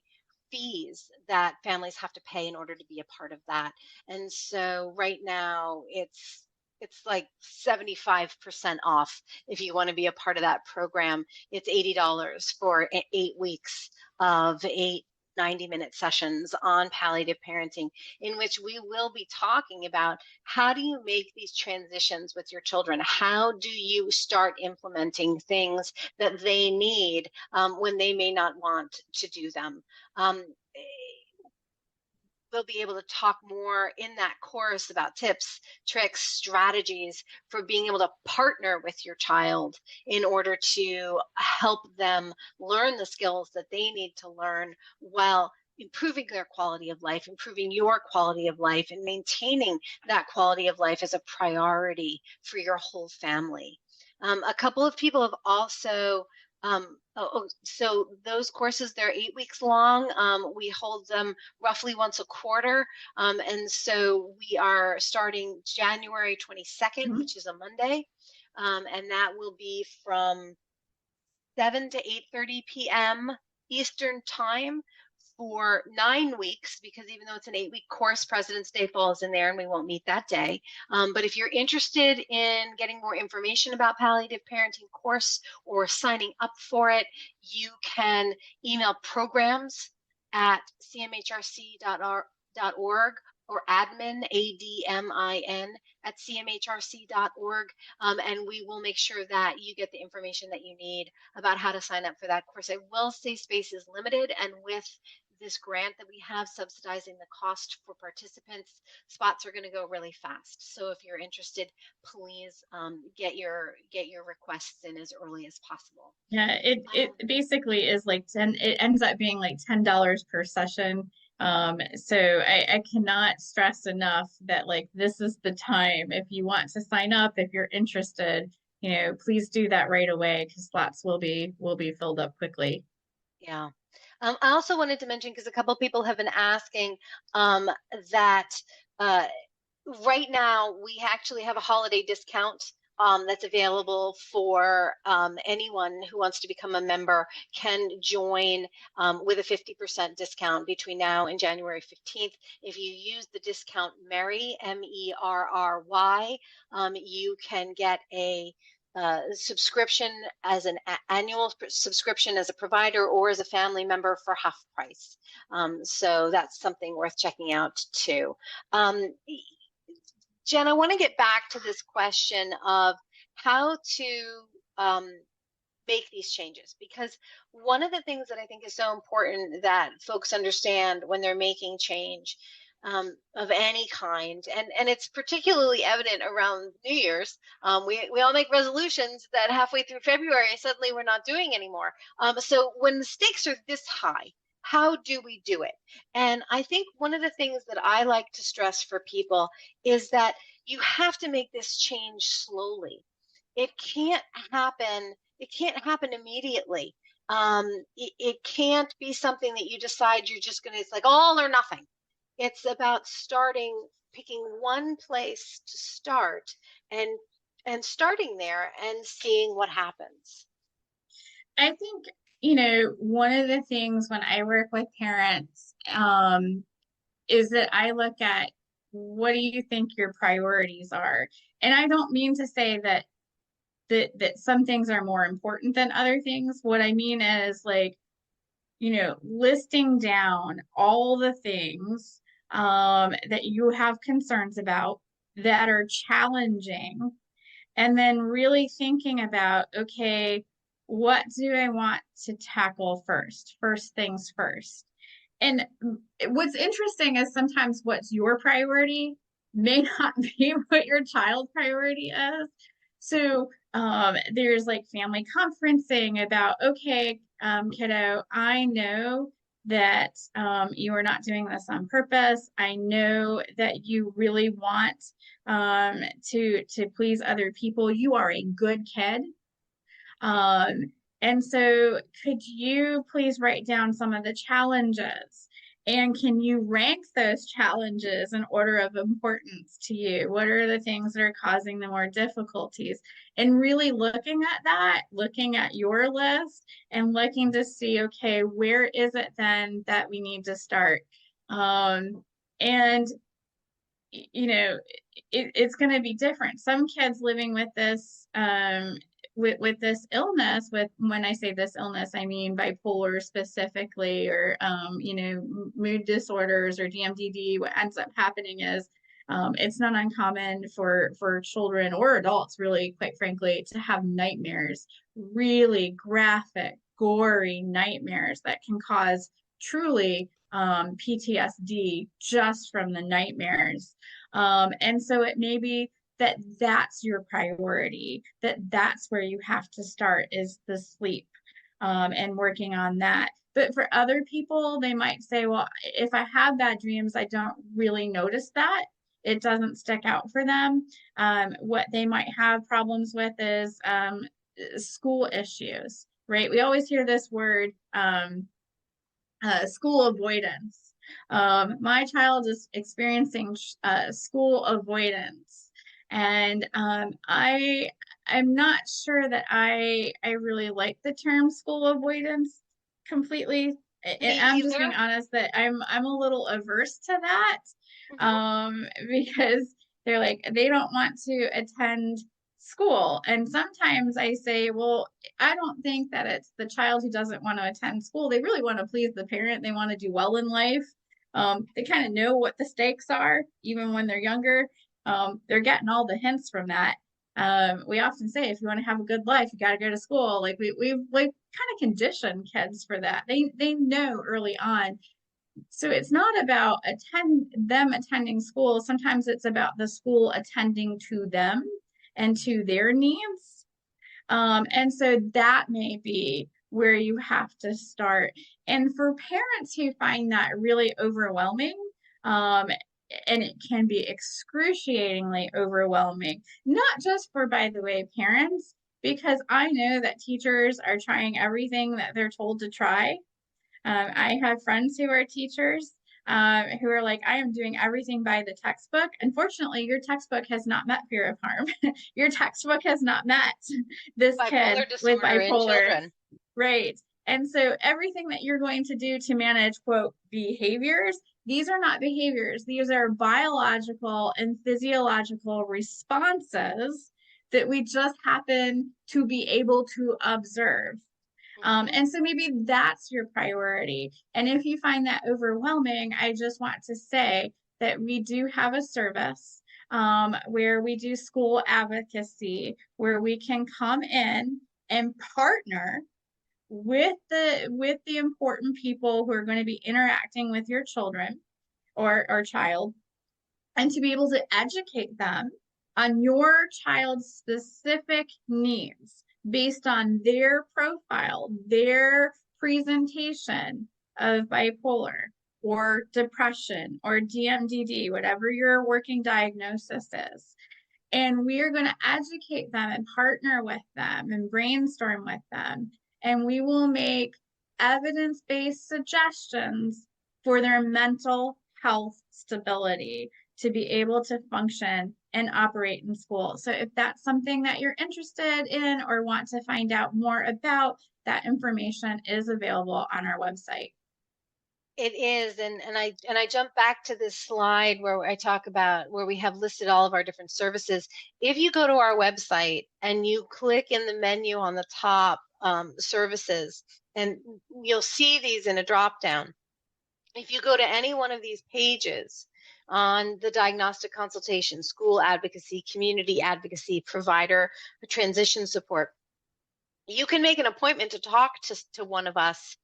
fees that families have to pay in order to be a part of that. And so right now it's like 75% off if you want to be a part of that program. It's $80 for 8 weeks of 8 90-minute sessions on palliative parenting, in which we will be talking about how do you make these transitions with your children? How do you start implementing things that they need when they may not want to do them? We'll be able to talk more in that course about tips, tricks, strategies for being able to partner with your child in order to help them learn the skills that they need to learn while improving their quality of life, improving your quality of life, and maintaining that quality of life as a priority for your whole family. A couple of people have also so those courses, they're 8 weeks long. We hold them roughly once a quarter. And so we are starting January 22nd, which is a Monday. And that will be from 7 to 8:30 p.m. Eastern time for 9 weeks, because even though it's an 8-week course, President's Day falls in there and we won't meet that day. But if you're interested in getting more information about palliative parenting course or signing up for it, you can email programs@cmhrc.org or admin, ADMIN, at cmhrc.org. And we will make sure that you get the information that you need about how to sign up for that course. I will say space is limited, and with this grant that we have subsidizing the cost for participants, spots are going to go really fast. So if you're interested, please get your requests in as early as possible. Yeah, it basically is like 10, it ends up being like $10 per session. So I cannot stress enough that like this is the time. If you want to sign up, if you're interested, please do that right away because slots will be filled up quickly. Yeah. I also wanted to mention, because a couple people have been asking, that uh, right now we actually have a holiday discount that's available for anyone who wants to become a member can join with a 50% discount between now and January 15th. If you use the discount MERRY, MERRY, you can get a subscription as an annual subscription as a provider or as a family member for half price. So that's something worth checking out too. Jen, I want to get back to this question of how to make these changes, because one of the things that I think is so important that folks understand when they're making change of any kind, and it's particularly evident around New Year's. We all make resolutions that halfway through February, suddenly we're not doing anymore. So when the stakes are this high, how do we do it? And I think one of the things that I like to stress for people is that you have to make this change slowly. It can't happen. It can't happen immediately. It can't be something that you decide you're just going to, it's like all or nothing. It's about picking one place to start and starting there and seeing what happens. I think, one of the things when I work with parents, is that I look at what do you think your priorities are? And I don't mean to say that some things are more important than other things. What I mean is like, listing down all the things that you have concerns about that are challenging, and then really thinking about, okay, what do I want to tackle first? First things first. And what's interesting is sometimes what's your priority may not be what your child's priority is. So there's like family conferencing about, okay, kiddo, I know that you are not doing this on purpose. I know that you really want to please other people. You are a good kid. Um, and so could you please write down some of the challenges? And can you rank those challenges in order of importance to you? What are the things that are causing the more difficulties? And really looking at that, looking at your list and looking to see, okay, where is it then that we need to start? And it's going to be different. Some kids living with this with this illness, with when I say this illness, I mean bipolar specifically, or mood disorders or DMDD. What ends up happening is it's not uncommon for children or adults, really, quite frankly, to have nightmares, really graphic, gory nightmares that can cause truly PTSD just from the nightmares. And so it may be that that's your priority, that's where you have to start is the sleep, and working on that. But for other people, they might say, well, if I have bad dreams, I don't really notice that. It doesn't stick out for them. What they might have problems with is school issues, right? We always hear this word, school avoidance. My child is experiencing school avoidance, and I'm not sure that I really like the term school avoidance completely. I'm just being honest that I'm a little averse to that, because they're like they don't want to attend school. And sometimes I say, well, I don't think that it's the child who doesn't want to attend school. They really want to please the parent. They want to do well in life. They kind of know what the stakes are, even when they're younger. They're getting all the hints from that. We often say, if you want to have a good life, you got to go to school. Like we've like kind of conditioned kids for that. They know early on. So it's not about them attending school. Sometimes it's about the school attending to them and to their needs. And so that may be where you have to start. And for parents who find that really overwhelming, um, and it can be excruciatingly overwhelming, not just for, by the way, parents, because I know that teachers are trying everything that they're told to try. I have friends who are teachers who are like, I am doing everything by the textbook. Unfortunately, your textbook has not met fear of harm. Your textbook has not met this kid Bipolar with disorder in bipolar, children. right? And so everything that you're going to do to manage, quote, behaviors, these are not behaviors. These are biological and physiological responses that we just happen to be able to observe. Mhm. And so maybe that's your priority. And if you find that overwhelming, I just want to say that we do have a service where we do school advocacy, where we can come in and partner with the important people who are going to be interacting with your children or child, and to be able to educate them on your child's specific needs based on their profile, their presentation of bipolar or depression or DMDD, whatever your working diagnosis is. And we are going to educate them and partner with them and brainstorm with them. And we will make evidence based suggestions for their mental health stability to be able to function and operate in school. So, if that's something that you're interested in or want to find out more about, that information is available on our website. It is, and I jump back to this slide where I talk about where we have listed all of our different services. If you go to our website and you click in the menu on the top, services, and you'll see these in a drop down. If you go to any one of these pages on the diagnostic consultation, school advocacy, community advocacy, provider, transition support, you can make an appointment to talk to one of us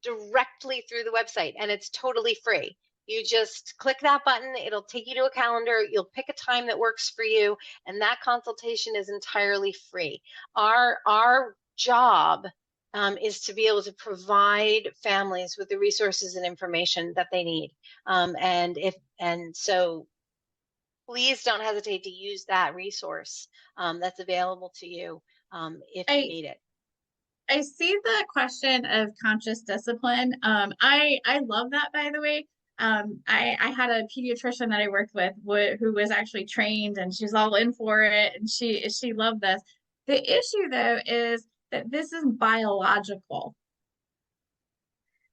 directly through the website, and it's totally free. You just click that button, it'll take you to a calendar, you'll pick a time that works for you, and that consultation is entirely free. Our job is to be able to provide families with the resources and information that they need. So please don't hesitate to use that resource that's available to you if you I need it. I see the question of conscious discipline. I love that, by the way. I had a pediatrician that I worked with who was actually trained, and she's all in for it, and she loved this. The issue, though, is that this is biological.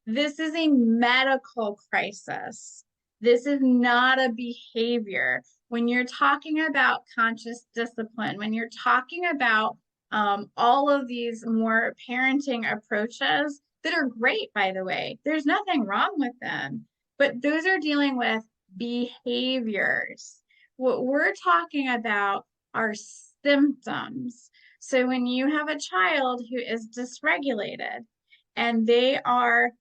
This is a medical crisis. This is not a behavior. When you're talking about conscious discipline, when you're talking about all of these more parenting approaches that are great, by the way, there's nothing wrong with them, but those are dealing with behaviors. What we're talking about are symptoms. So when you have a child who is dysregulated and they are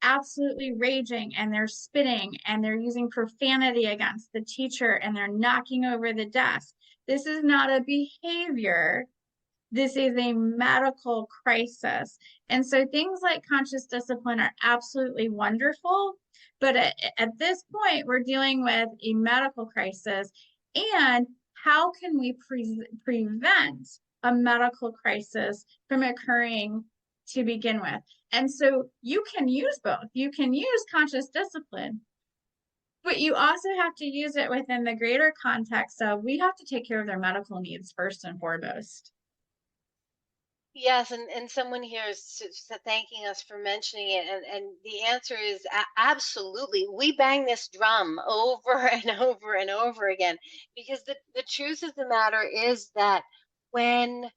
absolutely raging and they're spitting and they're using profanity against the teacher and they're knocking over the desk. This is not a behavior. This is a medical crisis. And so things like conscious discipline are absolutely wonderful. But at this point, we're dealing with a medical crisis. And how can we prevent a medical crisis from occurring to begin with? And so you can use both. You can use conscious discipline, but you also have to use it within the greater context of we have to take care of their medical needs first and foremost. Yes, and someone here is thanking us for mentioning it, and the answer is absolutely. We bang this drum over and over and over again because the truth of the matter is that when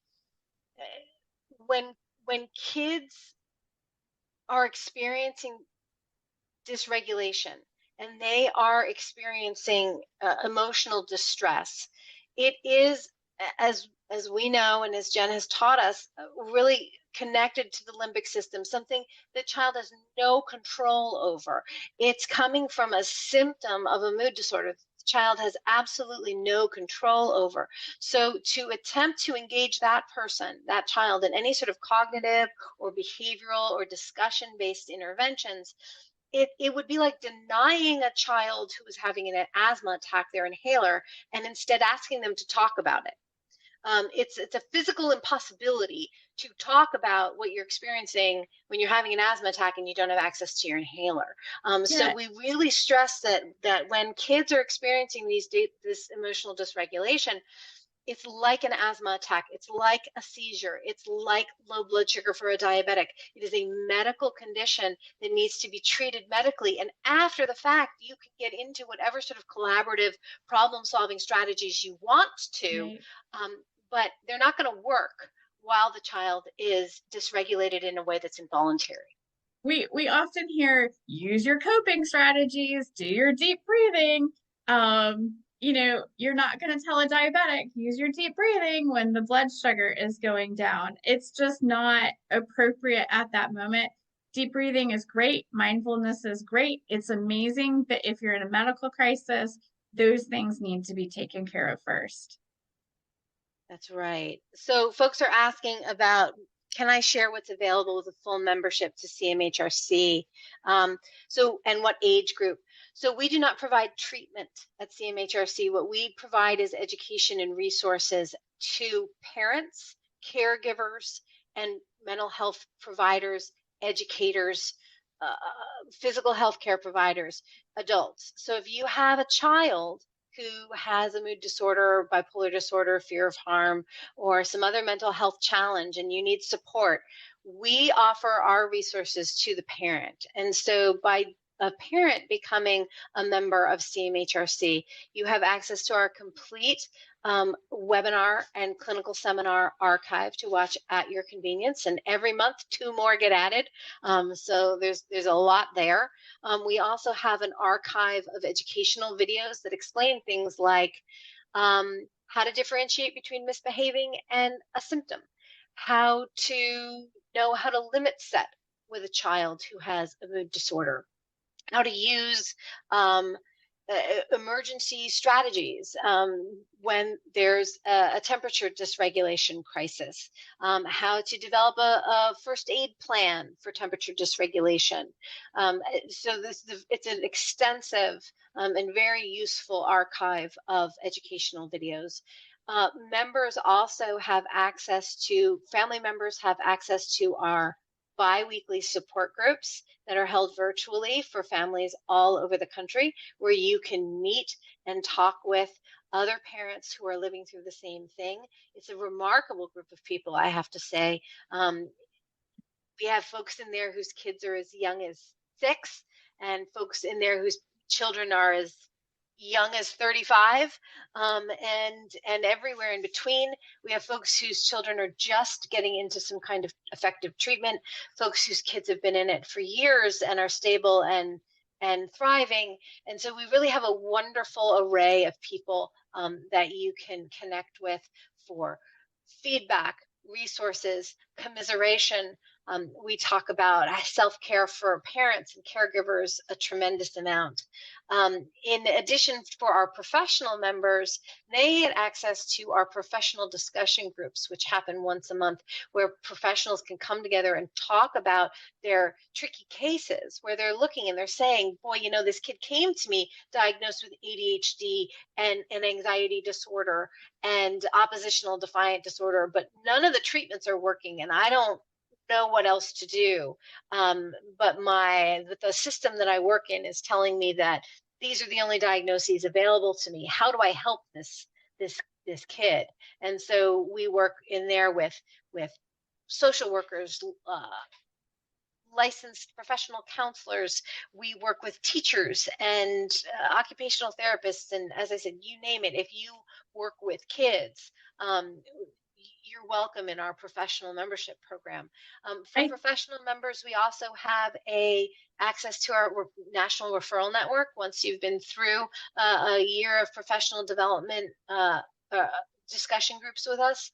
when kids are experiencing dysregulation, and they are experiencing emotional distress, it is, as we know and as Jen has taught us, really connected to the limbic system, something the child has no control over. It's coming from a symptom of a mood disorder the child has absolutely no control over. So to attempt to engage that person, that child, in any sort of cognitive or behavioral or discussion-based interventions, it would be like denying a child who is having an asthma attack their inhaler and instead asking them to talk about it. It's a physical impossibility to talk about what you're experiencing when you're having an asthma attack and you don't have access to your inhaler. So Yeah, we really stress that when kids are experiencing this emotional dysregulation, it's like an asthma attack. It's like a seizure. It's like low blood sugar for a diabetic. It is a medical condition that needs to be treated medically. And after the fact, you can get into whatever sort of collaborative problem solving strategies you want to, right. um, but they're not going to work while the child is dysregulated in a way that's involuntary. We often hear use your coping strategies, do your deep breathing. You're not going to tell a diabetic use your deep breathing when the blood sugar is going down. It's just not appropriate at that moment. Deep breathing is great, mindfulness is great. It's amazing, but if you're in a medical crisis, those things need to be taken care of first. That's right. So folks are asking about, can I share what's available with a full membership to CMHRC? And what age group? So we do not provide treatment at CMHRC. What we provide is education and resources to parents, caregivers, and mental health providers, educators, physical health care providers, adults. So if you have a child who has a mood disorder, bipolar disorder, fear of harm, or some other mental health challenge, and you need support, we offer our resources to the parent. And so by a parent becoming a member of CMHRC, you have access to our complete webinar and clinical seminar archive to watch at your convenience. And every month, 2 more get added. So there's a lot there. We also have an archive of educational videos that explain things like how to differentiate between misbehaving and a symptom, how to know how to limit set with a child who has a mood disorder, how to use emergency strategies when there's a temperature dysregulation crisis, how to develop a first aid plan for temperature dysregulation. So it's an extensive and very useful archive of educational videos. Members also have access to, family members have access to our bi-weekly support groups that are held virtually for families all over the country, where you can meet and talk with other parents who are living through the same thing. It's a remarkable group of people, I have to say. We have folks in there whose kids are as young as 6, and folks in there whose children are as young as 35, and everywhere in between. We have folks whose children are just getting into some kind of effective treatment, folks whose kids have been in it for years and are stable and thriving. And so we really have a wonderful array of people that you can connect with for feedback, resources, commiseration. We talk about self-care for parents and caregivers a tremendous amount. In addition, for our professional members, they get access to our professional discussion groups, which happen once a month, where professionals can come together and talk about their tricky cases, where they're looking and they're saying, boy, this kid came to me diagnosed with ADHD and an anxiety disorder and oppositional defiant disorder, but none of the treatments are working, and I don't know what else to do. But the system that I work in is telling me that these are the only diagnoses available to me. How do I help this kid? And so we work in there with social workers, licensed professional counselors. We work with teachers and occupational therapists, and as I said, you name it. If you work with kids, you're welcome in our professional membership program. For I professional members, we also have access to our national referral network. Once you've been through a year of professional development uh, discussion groups with us,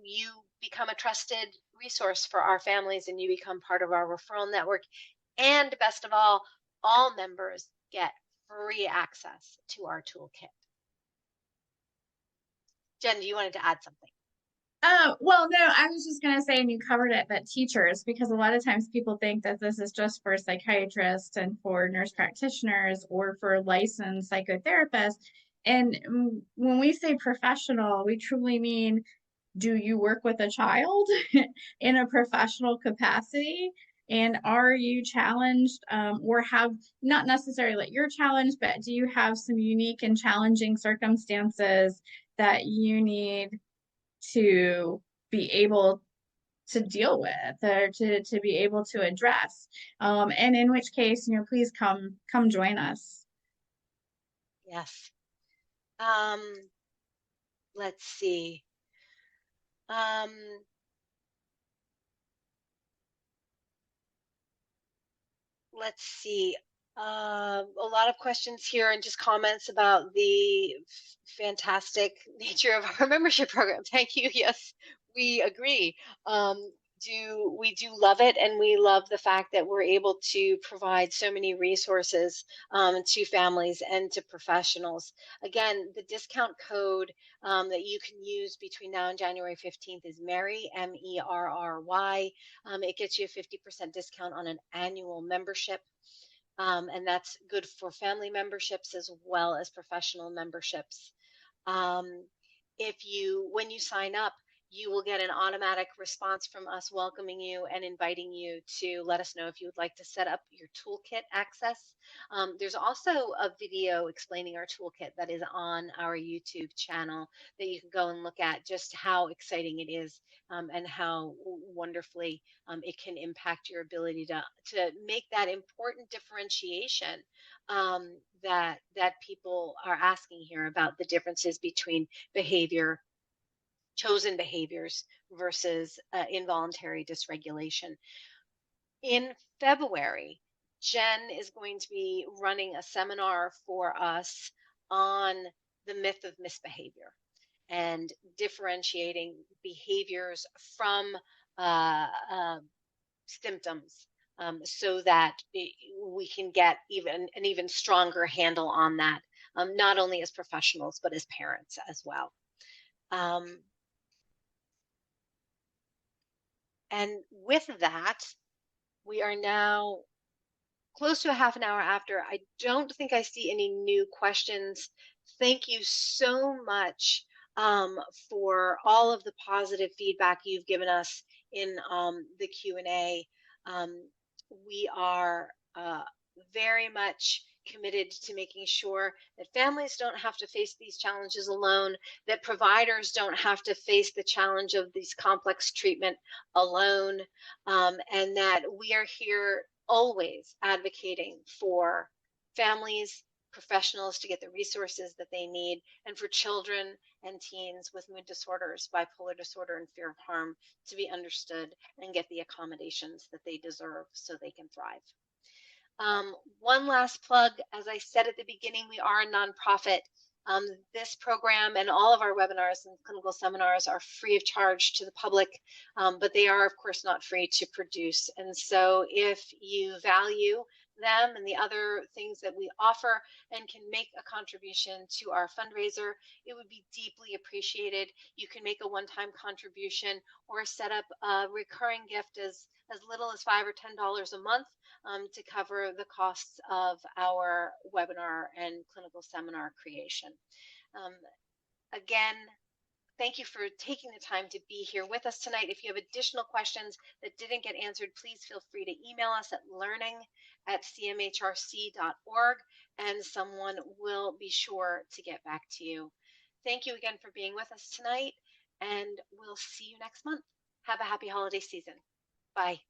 you become a trusted resource for our families and you become part of our referral network. And best of all members get free access to our toolkit. Jen, you wanted to add something? well, no, I was just gonna say, and you covered it, that teachers, because a lot of times people think that this is just for psychiatrists and for nurse practitioners or for licensed psychotherapists. And when we say professional, we truly mean, do you work with a child in a professional capacity? And are you challenged, or have not necessarily like you're challenged, but do you have some unique and challenging circumstances that you need to be able to deal with or to be able to address? And in which case, please come join us. Yes. Let's see. Um, let's see. A lot of questions here and just comments about the fantastic nature of our membership program. Thank you. Yes, we agree. We do love it, and we love the fact that we're able to provide so many resources to families and to professionals. Again, the discount code that you can use between now and January 15th is Merry, MERRY. It gets you a 50% discount on an annual membership. And that's good for family memberships as well as professional memberships. Um, when you sign up, you will get an automatic response from us welcoming you and inviting you to let us know if you would like to set up your toolkit access. There's also a video explaining our toolkit that is on our YouTube channel that you can go and look at, just how exciting it is and how wonderfully it can impact your ability to make that important differentiation that people are asking here about the differences between chosen behaviors versus involuntary dysregulation. In February, Jen is going to be running a seminar for us on the myth of misbehavior and differentiating behaviors from symptoms, so that we can get an even stronger handle on that, not only as professionals, but as parents as well. And with that, we are now close to a half an hour after. I don't think I see any new questions. Thank you so much for all of the positive feedback you've given us in the Q&A. We are very much committed to making sure that families don't have to face these challenges alone, that providers don't have to face the challenge of these complex treatment alone, and that we are here always advocating for families, professionals to get the resources that they need, and for children and teens with mood disorders, bipolar disorder, and fear of harm to be understood and get the accommodations that they deserve so they can thrive. One last plug, as I said at the beginning, we are a nonprofit. This program and all of our webinars and clinical seminars are free of charge to the public, but they are, of course, not free to produce. And so if you value them and the other things that we offer and can make a contribution to our fundraiser, it would be deeply appreciated. You can make a one-time contribution or set up a recurring gift as little as $5 or $10 a month to cover the costs of our webinar and clinical seminar creation. Again, thank you for taking the time to be here with us tonight. If you have additional questions that didn't get answered, please feel free to email us at learning@cmhrc.org, and someone will be sure to get back to you. Thank you again for being with us tonight, and we'll see you next month. Have a happy holiday season. Bye.